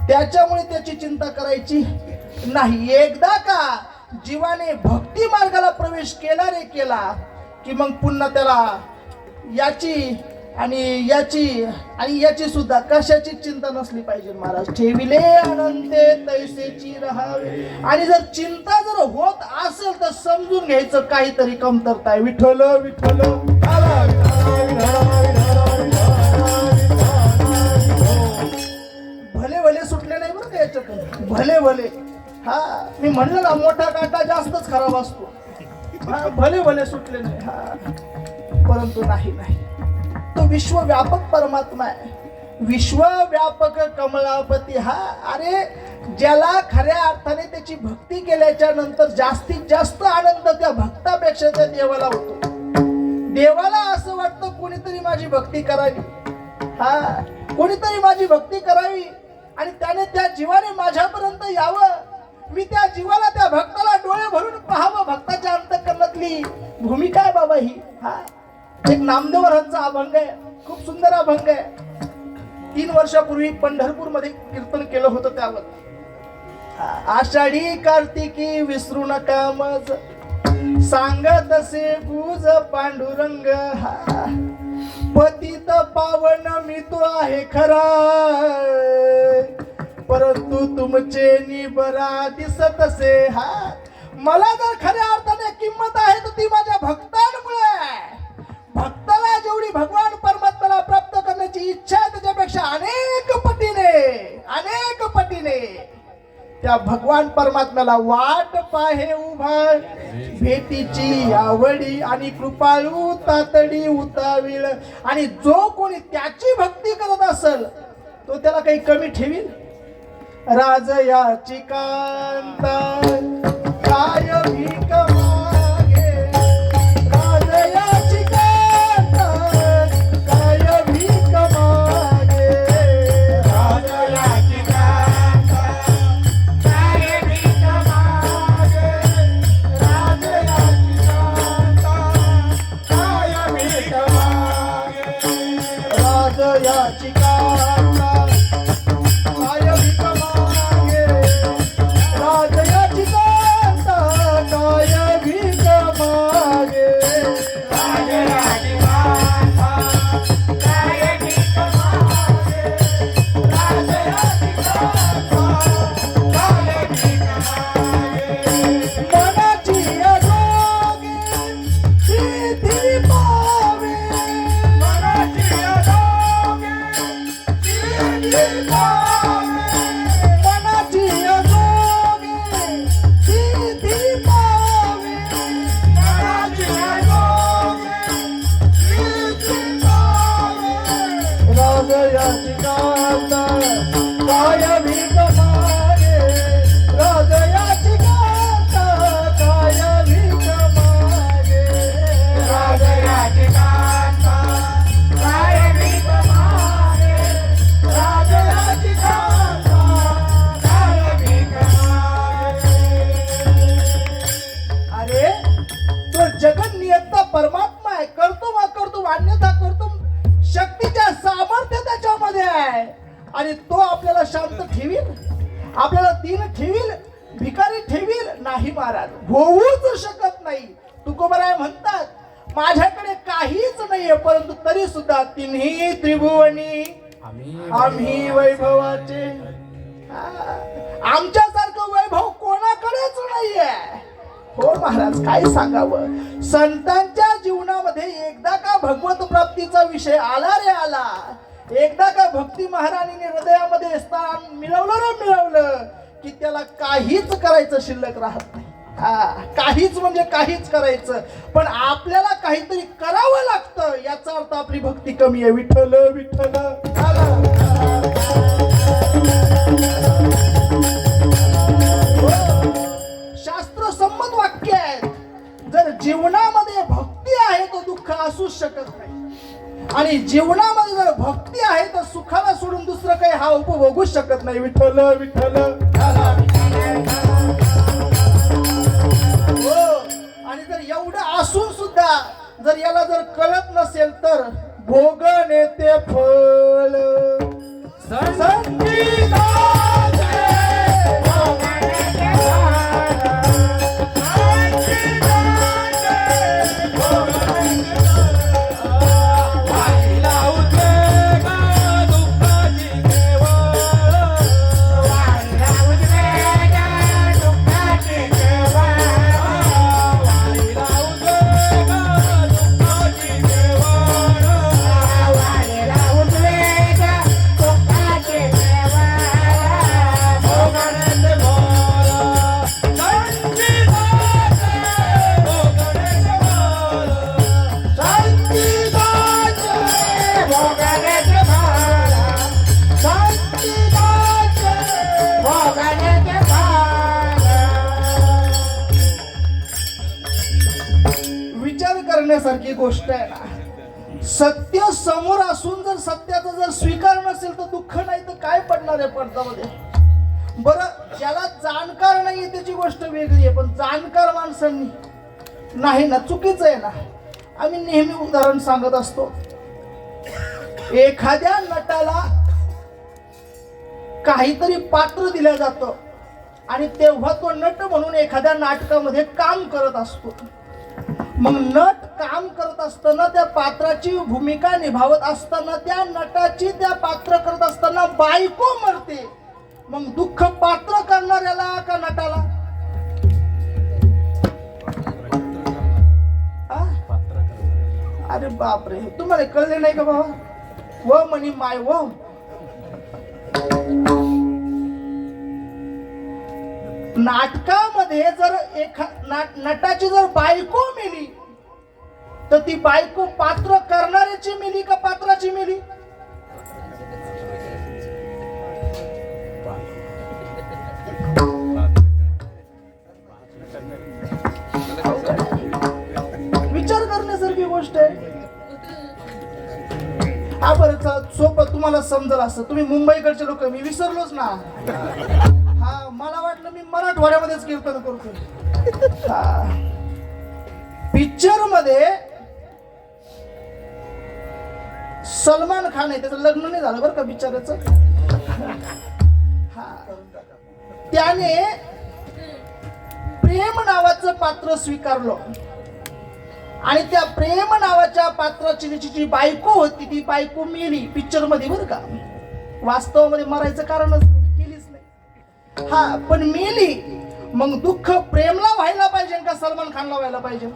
त्याच्यामुळे त्याची चिंता करायची नाही. एकदा का जीवाने भक्ती मार्गाला प्रवेश केला रे केला की मग पुन्हा त्याला याची आणि याची सुद्धा कशाची चिंता नसली पाहिजे. महाराज ठेविले अनंते तैसेची राहावे. आणि जर चिंता जर होत असेल तर समजून घ्यायचं काहीतरी कमतरता आहे. विठ्ठल विठ्ठल भले भले सुटले नाही बरं का याच्यातून. भले भले हा मी म्हणलं ना, मोठा काटा जास्तच खराब असतो. हा भले भले सुटले नाही. हा परंतु नाही नाही, तो विश्वव्यापक परमात्मा आहे, विश्वव्यापक कमलापती. हा अरे ज्याला खऱ्या अर्थाने त्याची भक्ती केल्याच्या नंतर जास्तीत जास्त आनंद त्या भक्तापेक्षा त्या देवाला होतो. देवाला असं वाटतं कोणीतरी माझी भक्ती करावी, हा कोणीतरी माझी भक्ती करावी आणि त्याने त्या जीवाने माझ्यापर्यंत यावं. मी त्या जीवाला, त्या भक्ताला डोळे भरून पाहावं. भक्ताच्या अंतःकरणातली भूमिका आहे बाबा ही. हा एक नामदेवरांचा अभंग आहे, खूप सुंदर अभंग आहे. 3 वर्षापूर्वी पंढरपूरमध्ये कीर्तन केलं होतं त्यावर. आषाढी कार्तिकी विसरू नका मज सांगत असे गुज पांडुरंग. पतित पावन मी तो आहे खरा, परंतु तुमचे निबरा दिसत असे. हा मला जर खऱ्या अर्थाने किंमत आहे तर ती माझ्या भक्तांमुळे आहे. भक्ताला जेवढी भगवान परमात्म्याला प्राप्त करण्याची इच्छा आहे त्याच्यापेक्षा अनेक पटीने त्या भगवान परमात्म्याला वाट पाहे उभा भेटीची आवडी आणि कृपाळू तातडी उतावीळ. आणि जो कोणी त्याची भक्ती करत असेल तो त्याला काही कमी ठेवील. राज याची कांता काय भीक मागे, राज याची कांता काय भीक मागे, राज याची कांता काय भीक मागे, राज याची कांता काय भीक मागे, राज याची कांता काय भीक मागे, राज याची कांता काय भीक मागे, राज याची कांता काय भीक मागे, राज याची कांता काय भीक मागे. मनाची अजोगे सिद्धी पावे, मनाची अजोगे सिद्धी पावे, मनाची अजोगे सिद्धी पावे, मनाची अजोगे सिद्धी पावे. राज याची कांता काय भीक मागे, राज याची कांता काय भीक मागे, राज याची कांता काय भीक मागे, राज याची कांता काय भीक मागे. अरे तो जगन नियंता परमात्मा आहे, करतो अन्यथा करतो. शक्तीच्या सामर्थ्य त्याच्यामध्ये आहे. आणि तो आपल्याला शांत ठेवील, आपल्याला दीन ठेवील, भिकारी ठेवील? नाही महाराज, होऊच शकत नाही. तुकोबराय म्हणतात, माझ्याकडे काहीच नाहीये, परंतु तरी सुद्धा तिन्ही त्रिभुवनी आम्ही वैभवाचे. आमच्यासारखं वैभव कोणाकडेच नाहीये. हो महाराज, काय सांगावं. संतांच्या जीवनामध्ये एकदा का भगवत प्राप्तीचा विषय आला रे आला, एकदा का भक्ती महाराणीने हृदयामध्ये स्थान मिळवलं की त्याला काहीच करायचं शिल्लक राहत नाही. काहीच म्हणजे काहीच करायचं, पण आपल्याला काहीतरी करावं लागतं, याचा अर्थ आपली भक्ती कमी आहे. विठ्ठल विठ्ठल. शास्त्र संमत वाक्य आहेत. जर जीवनामध्ये भक्ती आहे तर दुःख असूच शकत नाही, आणि जीवनामध्ये जर भक्ती आहे तर सुखाला सोडून दुसरं काही हा उपभोगूच शकत नाही. विठ्ठल विठ्ठल. आणि जर एवढं असून सुद्धा जर याला जर कळत नसेल तर भोगन येते फळ. सारखी गोष्ट आहे ना. सत्य समोर असून जर सत्याचा जर स्वीकार नसेल तर दुःख नाही तर काय पडणार आहे पडद्यामध्ये. बरं, ज्याला जाणकार नाहीये त्याची गोष्ट वेगळी आहे, पण जाणकार माणसांनी नाही ना, चुकीचं आहे ना. आम्ही नेहमी उदाहरण सांगत असतो. एखाद्या नटाला काहीतरी पात्र दिलं जातं आणि तेव्हा तो नट म्हणून एखाद्या नाटकामध्ये काम करत असतो. मग नट काम करत असताना त्या पात्राची भूमिका निभावत असताना त्या नटाची त्या पात्र करत असताना बायको मरते. मग दुःख पात्र करणाऱ्याला का नटाला? अरे बापरे, तुम्हाला कळले नाही का बाबा? व म्हणी माय व. नाटकामध्ये जर नटाची जर बायको मेली तर ती बायको पात्र करणाऱ्याची मेली का पात्राची मेली? विचार करण्यासारखी गोष्ट आहे. हा बरं, सोपं तुम्हाला समजलं असं. तुम्ही मुंबईकडचे लोक, मी विसरलोच ना. हा, मला वाटलं मी मराठवाड्यामध्येच कीर्तन करतो. पिक्चर मध्ये सलमान खान आहे, त्याचं लग्न नाही झालं बरं का बिचाराचं. त्याने प्रेम नावाचं पात्र स्वीकारलं आणि त्या प्रेम नावाच्या पात्राची जी बायको होती ती बायको मेली पिक्चर मध्ये बरं का. वास्तवामध्ये मरायचं कारणच केलीच नाही. हा, पण मेली. मग दुःख प्रेमला व्हायला पाहिजे का सलमान खानला व्हायला पाहिजे?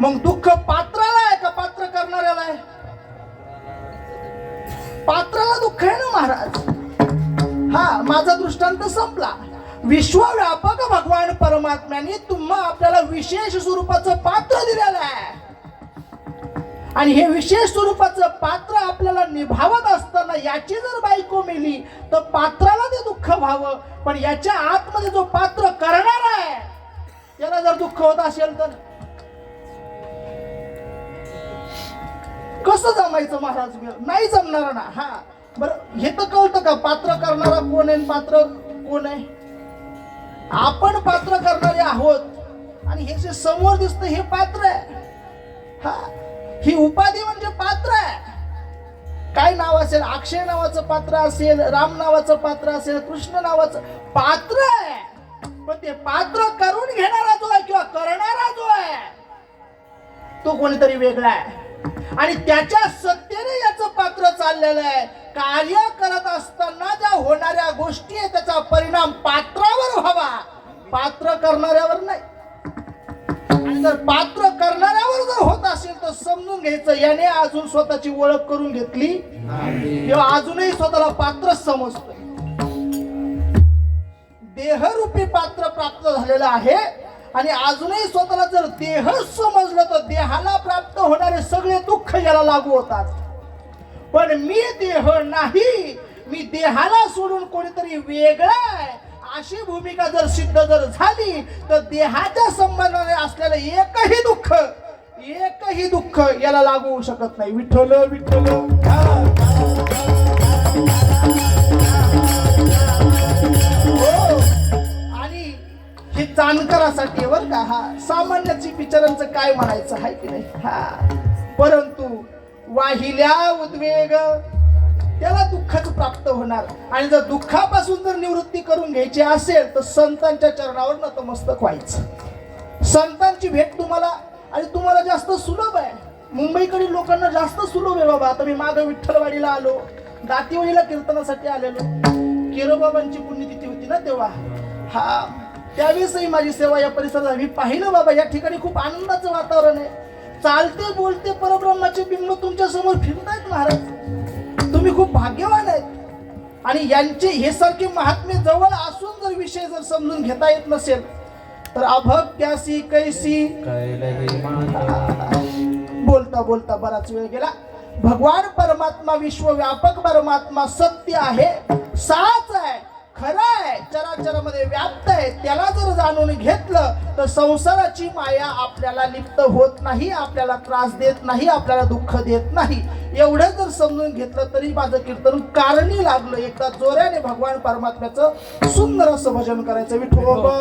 मग दुःख पात्राला आहे का पात्र करणाऱ्याला आहे? पात्राला दुःख आहे ना महाराज. हा, माझा दृष्टांत संपला. विश्वव्यापक भगवान परमात्म्याने तुम्हा आपल्याला विशेष स्वरूपाचं पात्र दिलेलं आहे आणि हे विशेष स्वरूपाचं पात्र आपल्याला निभावत असताना याची जर बायको मेली तर पात्राला ते दुःख व्हावं, पण याच्या आतमध्ये जो पात्र करणार आहे त्याला जर दुःख होत असेल तर कसं जमायचं महाराज? नाही जमणार ना. हा बरं, हे तर कळतं का पात्र करणारा कोण आहे, पात्र कोण आहे? आपण पात्र करणारे आहोत आणि हे जे समोर दिसतं हे पात्र आहे. हा, ही उपाधी म्हणजे पात्र आहे. काय नाव असेल, अक्षय नावाचं पात्र असेल, राम नावाचं पात्र असेल, कृष्ण नावाचं पात्र आहे, पण ते पात्र करून घेणारा जो आहे किंवा करणारा जो आहे तो कोणीतरी वेगळा आहे. आणि त्याच्या सत्तेने याचं पात्र चाललेलं आहे. कार्य करत असताना ज्या होणाऱ्या गोष्टी आहेत त्याचा परिणाम पात्रावर व्हावा, पात्र करणाऱ्यावर नाही. आणि जर पात्र करणाऱ्यावर जर होत असेल तर समजून घ्यायचं याने अजून स्वतःची ओळख करून घेतली किंवा अजूनही स्वतःला पात्रच समजतोय. देहरूपी पात्र प्राप्त झालेलं आहे आणि अजूनही स्वतःला जर देह समजलं तर देहाला प्राप्त होणारे सगळे दुःख याला लागू होतात. पण मी देह नाही, मी देहाला सोडून कोणीतरी वेगळा आहे अशी भूमिका जर सिद्ध जर झाली तर देहाच्या संबंधाने असलेलं एकही दुःख याला लागू होऊ शकत नाही. विठ्ठल विठ्ठल हो. आणि हे जाणकारासाठी बर का, हा सामान्याची बिचारांचं काय म्हणायचं आहे की नाही. हा परंतु वाहिल्या उद्वेग त्याला दुःखच प्राप्त होणार. आणि जर दुःखापासून जर निवृत्ती करून घ्यायची असेल तर संतांच्या चरणावर नतमस्तक व्हायचं. संतांची भेट तुम्हाला आणि तुम्हाला जास्त सुलभ आहे. मुंबईकडील लोकांना जास्त सुलभ आहे बाबा. आता मी मागं विठ्ठलवाडीला आलो, दातीवाडीला कीर्तनासाठी आलेलो. केरोबाबांची पुण्यतिथी होती ना तेव्हा. हा त्यावेळेसही माझी सेवा या परिसरात मी पाहिलं बाबा, या ठिकाणी खूप आनंदाचं वातावरण आहे. चालते बोलते परब्रह्माचे बिंब तुमच्या समोर फिरतायत महाराज. तुम्ही खूप भाग्यवान आहेत. आणि यांचे हे सारखे महात्मे जवळ असून जर विषय जर समजून घेता येत नसेल तर अभक्यासी कैसी बोलता बोलता बराच वेळ गेला. भगवान परमात्मा विश्वव्यापक परमात्मा सत्य आहे, साच आहे, खरं आहे, चराचरामध्ये व्याप्त आहे. त्याला जर जाणून घेतलं तर संसाराची माया आपल्याला लिप्त होत नाही, आपल्याला त्रास देत नाही, आपल्याला दुःख देत नाही. एवढं जर समजून घेतलं तरी माझं कीर्तन कारणी लागलं. एकदा जोराने भगवान परमात्म्याचं सुंदर असं भजन करायचं. विठोबा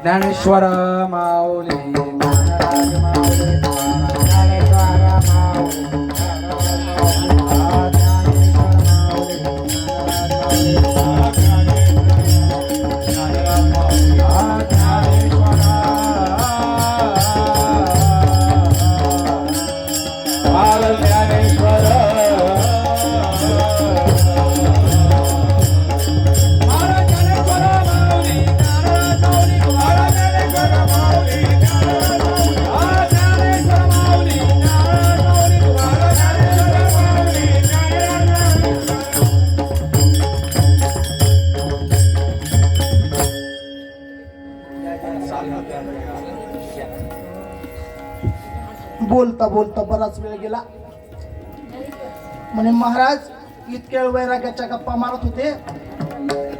ज्ञानेश्वर माऊली ज्ञानराज माऊली ज्ञानेश्वर माऊली बोलता बोलता बराच वेळ गेला. म्हणे महाराज इतक्या वेळ वैराग्याच्या गप्पा मारत होते,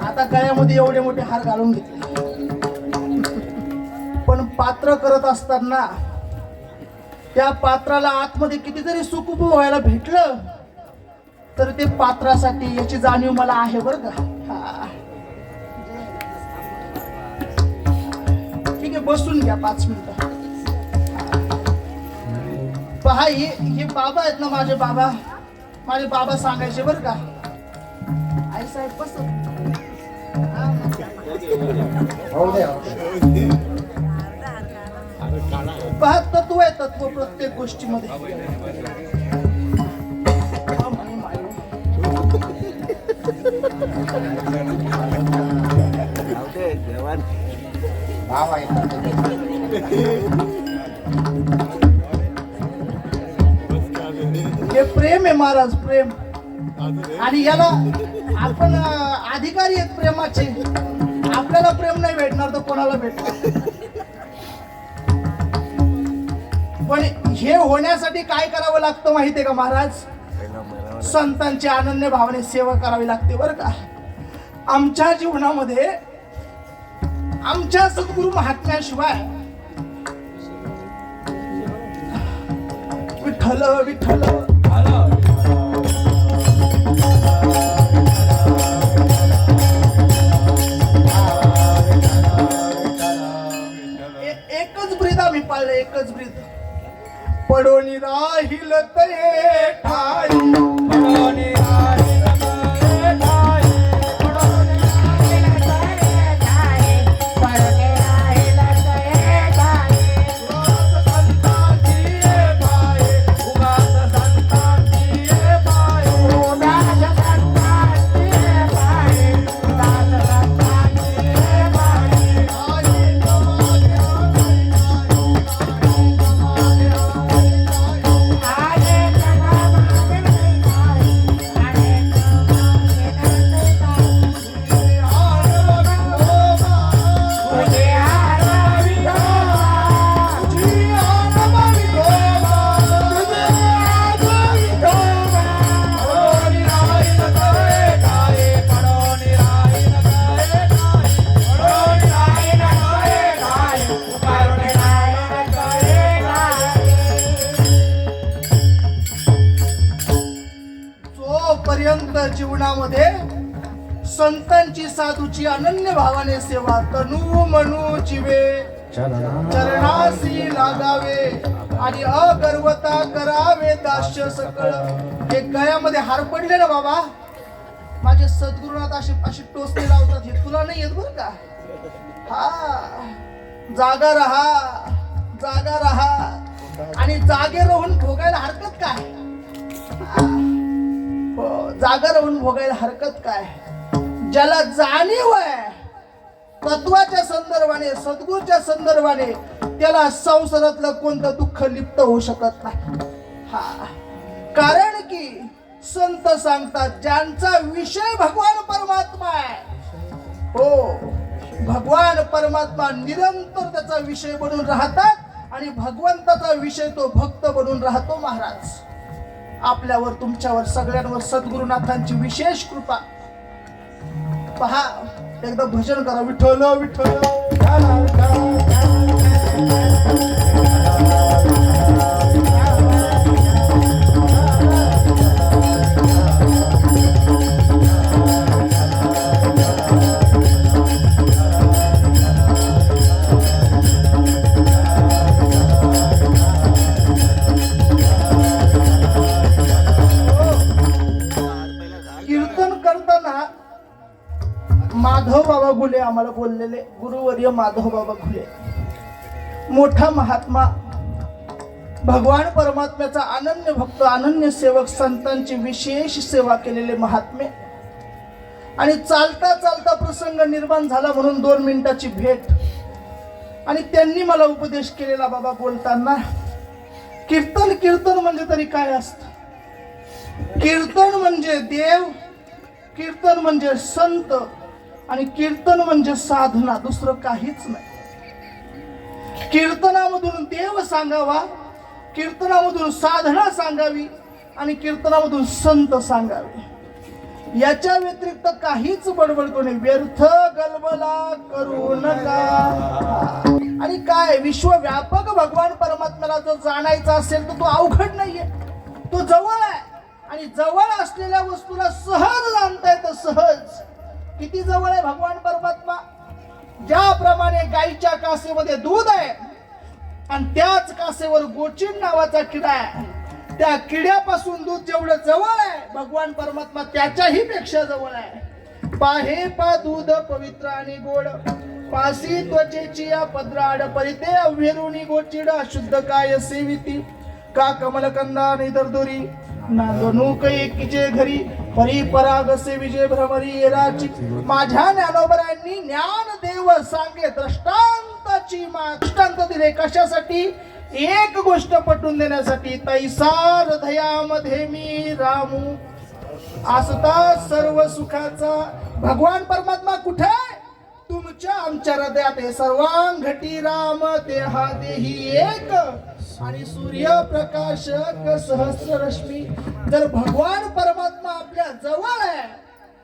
आता गळ्यामध्ये एवढे मोठे हार घालून घेतले. पण पात्र करत असताना त्या पात्राला आतमध्ये कितीतरी सुख व्हायला भेटलं तर ते पात्रासाठी याची जाणीव मला आहे बरं का. हा. ठीक आहे, बसून घ्या 5 मिनिटं. पहा हे बाबा आहेत ना, माझे बाबा सांगायचे बरं का. आई साहेब बस. पहा तत्व आहे, तत्व प्रत्येक गोष्टीमध्ये. हे प्रेम आहे महाराज, प्रेम. आणि याला आपण अधिकारी आहेत प्रेमाचे. आपल्याला प्रेम नाही भेटणार तर कोणाला भेटणार. पण हे होण्यासाठी काय करावं लागतं माहितीये का महाराज? संतांची अनन्य भावने सेवा करावी लागते बरं का. आमच्या जीवनामध्ये आमच्या सद्गुरु महात्म्याशिवाय विठ्ठल विठ्ठल एकच ब्रीद आम्ही पाळलं, एकच ब्रीद. पडोनी राहील ते ठाई, पडोनी राहील ते ठाई, पडोनी राहील ते ठाई, पडोनी राहील ते ठाई. उगाच संतांची ये पाय, उगाच संतांची ये पाय, उगाच संतांची ये पाय, उगाच संतांची ये पाय. जीवनामध्ये संतांची साधूची अनन्य भावाने सेवा तनु मनु जीवे चरणासी लागावे आणि अगर्वता करावे दास्य सकळ. हे गळ्यामध्ये हार पडले ना बाबा, माझे सद्गुरुनाथ अशी टोचते लावतात. हे तुला नाही येत बरं का. हा, जागा राहा, जागा राहा. आणि जागे राहून भोगायला हरकत काय? जागा राहून भोगायला हरकत काय? ज्याला जाणीव आहे तत्वाच्या संदर्भाने, सद्गुरूच्या संदर्भाने, त्याला संसारातलं कोणतं दुःख लिप्त होऊ शकत नाही. हा, कारण की संत सांगतात ज्यांचा विषय भगवान परमात्मा आहे, हो भगवान परमात्मा निरंतर त्याचा विषय बनून राहतात आणि भगवंताचा विषय तो भक्त बनून राहतो. महाराज आपल्यावर, तुमच्यावर, सगळ्यांवर सद्गुरुनाथांची विशेष कृपा. पहा, एकदा भजन करा. विठ्ठल विठ्ठल माधव बाबा घुले आम्हाला बोललेले, गुरुवर्य माधव बाबा घुले, मोठा महात्मा, भगवान परमात्म्याचा अनन्य भक्त, अनन्य सेवक, संतांची विशेष सेवा केलेले महात्मे. आणि चालता चालता प्रसंग निर्माण झाला म्हणून 2 मिनिटाची भेट. आणि त्यांनी मला उपदेश केलेला बाबा बोलताना, कीर्तन कीर्तन म्हणजे तरी काय असतं? कीर्तन म्हणजे देव, कीर्तन म्हणजे संत, आणि कीर्तन म्हणजे साधना, दुसरं काहीच नाही. कीर्तनामधून देव सांगावा, कीर्तनामधून साधना सांगावी, आणि कीर्तनामधून संत सांगावे. याच्या व्यतिरिक्त काहीच बडबड करू नये. व्यर्थ गलबला करू नका. आणि काय, विश्वव्यापक भगवान परमात्म्याला जर जाणायचा असेल तर तो अवघड नाहीये, तो जवळ आहे. आणि जवळ असलेल्या वस्तूला सहज जाणता येतं, सहज. किती जवळ आहे भगवान परमात्मा? ज्याप्रमाणे गाईच्या कासेमध्ये दूध आहे आणि त्याच कासेवर गोचिड नावाचा किडा आहे, त्या किड्यापासून दूध जेवढं जवळ आहे, भगवान परमात्मा त्याच्याही पेक्षा जवळ आहे. पाहे पा दूध पवित्र आणि गोड, पासी त्वचेची या पद्राड, परिते अव्हेरुणी गोचिड, अशुद्ध काय सेविती, का कमलकंदा निदरदोरी, नांदणूक एकीचे घरी, परी पराग से विजय भ्रमरी येराची. माझ्या ज्ञानोबरांनी ज्ञान देव सांगे दृष्टांताची दृष्टांत दिले. कशासाठी? एक गोष्ट पटवून देण्यासाठी. तैसा हृदयामध्ये मी रामू, असता सर्व सुखाचा. भगवान परमात्मा कुठे? तुमच्या आमच्या हृदयात आहे. सर्वांघटी राम देहा देही एक, आणि सूर्यप्रकाशक सहस्र रश्मी. जर भगवान परमात्मा आपल्या जवळ आहे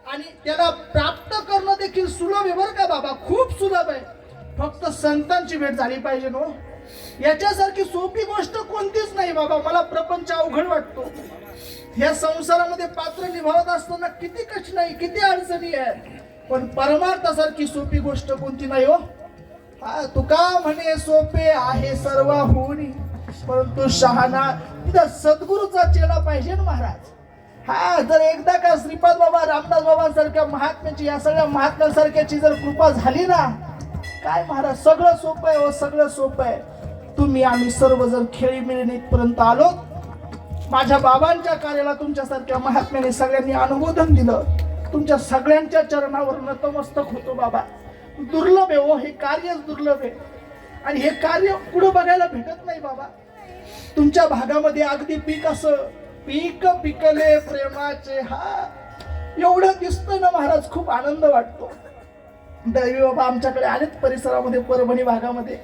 आणि त्याला प्राप्त करणं देखील सुलभ आहे बरं का बाबा, खूप सुलभ आहे. फक्त संतांची भेट झाली पाहिजे नो. याच्यासारखी सोपी गोष्ट कोणतीच नाही बाबा. मला प्रपंच अवघड वाटतो. या संसारामध्ये पात्र निभावत असताना किती कठीणाई, किती अडचणी आहेत, पण परमार्थासारखी सोपी गोष्ट कोणती नाही हो. तुका म्हणे सोपे आहे सर्व होणी, परंतु शहाणा. तिथं सद्गुरूचा चेला पाहिजे ना महाराज. जर एकदा का श्रीपाद बाबा, रामदास बाबांसारख्या महात्म्याची, या सगळ्या महात्म्यासारख्याची जर कृपा झाली ना, काय महाराज, सगळं सोपं आहे हो, सगळं सोपं आहे. तुम्ही आम्ही सर्वजण खेळीमेळीने इथपर्यंत आलो. माझ्या बाबांच्या कार्याला तुमच्यासारख्या महात्म्याने सगळ्यांनी अनुमोदन दिलं. तुमच्या सगळ्यांच्या चरणावर नतमस्तक होतो बाबा. दुर्लभ आहे हो, हे कार्यच दुर्लभ आहे. आणि हे कार्य पुढे बघायला भेटत नाही बाबा. तुमच्या भागामध्ये अगदी पीक असं, पीक पिकले प्रेमाचे, एवढं दिसतंय ना महाराज, खूप आनंद वाटतो. दैवी बाबा आमच्याकडे आलेत परिसरामध्ये, परभणी भागामध्ये.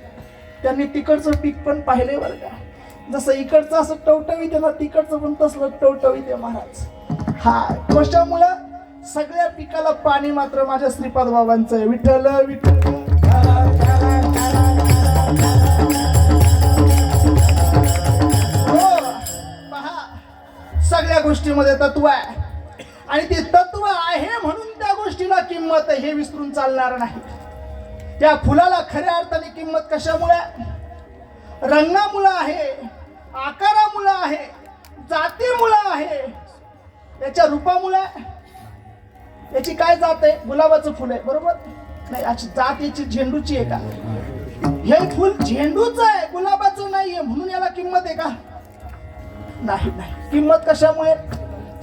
त्यांनी तिकडचं पीक पण पाहिले बरं का. जसं इकडचं असं टवटवीत आहे ना, तिकडचं पण तसलं टवटवीत आहे महाराज. कशामुळं? सगळ्या पिकाला पाणी मात्र माझ्या श्रीपाद बाबांचं आहे. विठ्ठल विठ्ठल. सगळ्या गोष्टीमध्ये तत्व आहे, आणि ते तत्व आहे म्हणून त्या गोष्टीला किंमत आहे, हे विसरून चालणार नाही. त्या फुलाला खऱ्या अर्थाने किंमत कशामुळे? रंगामुळे आहे, आकारामुळे आहे, जातीमुळे आहे, याच्या रूपामुळे. याची काय जात आहे? गुलाबाचं फुल आहे बरोबर नाही, अशी जात याची झेंडूची आहे का? हे फुल झेंडूचं आहे, गुलाबाचं नाहीये, म्हणून याला किंमत आहे का? नाही नाही. किंमत कशामुळे?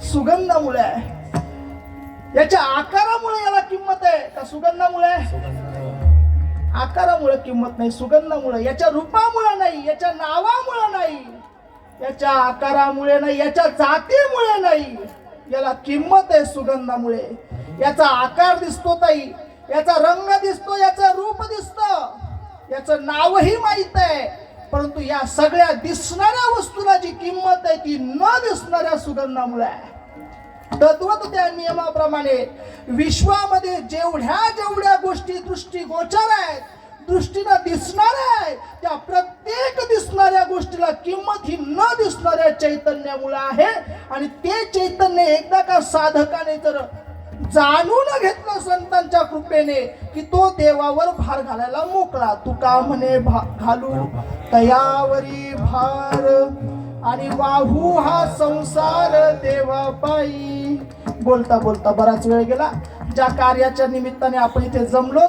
सुगंधामुळे आहे. याच्या आकारामुळे याला किंमत आहे का सुगंधामुळे? आकारामुळे किंमत नाही, सुगंधामुळे. याच्या रूपामुळे नाही, याच्या नावामुळे नाही, याच्या आकारामुळे नाही, याच्या जातीमुळे नाही. याला किंमत आहे सुगंधामुळे. याचा आकार दिसतो ताई, याचा रंग दिसतो, याचं रूप दिसतं, याचं नावही माहित आहे. परंतु या सगळ्या दिसणाऱ्या वस्तूला जी किंमत आहे ती न दिसणाऱ्या सुगंधामुळे आहे. तद्वत त्या नियमाप्रमाणे विश्वामध्ये जेवढ्या जेवढ्या गोष्टी दृष्टीगोचर आहेत, दृष्टीनं दिसणाऱ्या आहेत, त्या प्रत्येक दिसणाऱ्या गोष्टीला किंमत ही न दिसणाऱ्या चैतन्यामुळे आहे. आणि ते चैतन्य एकदा का साधकाने जर जाणून घेतलं संतांच्या कृपेने, की तो देवावर भार घालायला मोकळा. तुका म्हणे घालू तयावरी भार, आणि वाहू हा संसार देवा पायी. बोलता बोलता बराच वेळ गेला. ज्या कार्याच्या निमित्ताने आपण इथे जमलो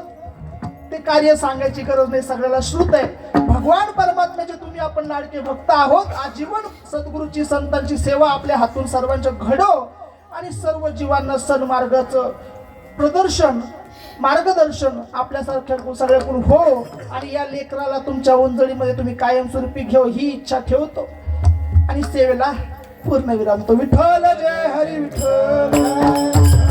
ते कार्य सांगायची गरज नाही, सगळ्याला श्रुत आहे. भगवान परमात्म्याचे तुम्ही आपण लाडके भक्त आहोत. आजीवन सद्गुरूची संतांची सेवा आपल्या हातून सर्वांच्या घडो आणि सर्व जीवांना सन्मार्गाचं प्रदर्शन मार्गदर्शन आपल्यासारख्या सगळ्याकडून हो आणि या लेकराला तुमच्या ओंजळीमध्ये तुम्ही कायमस्वरूपी घेऊ ही इच्छा ठेवतो आणि सेवेला पूर्ण विरामतो. विठ्ठल जय हरी विठ्ठल.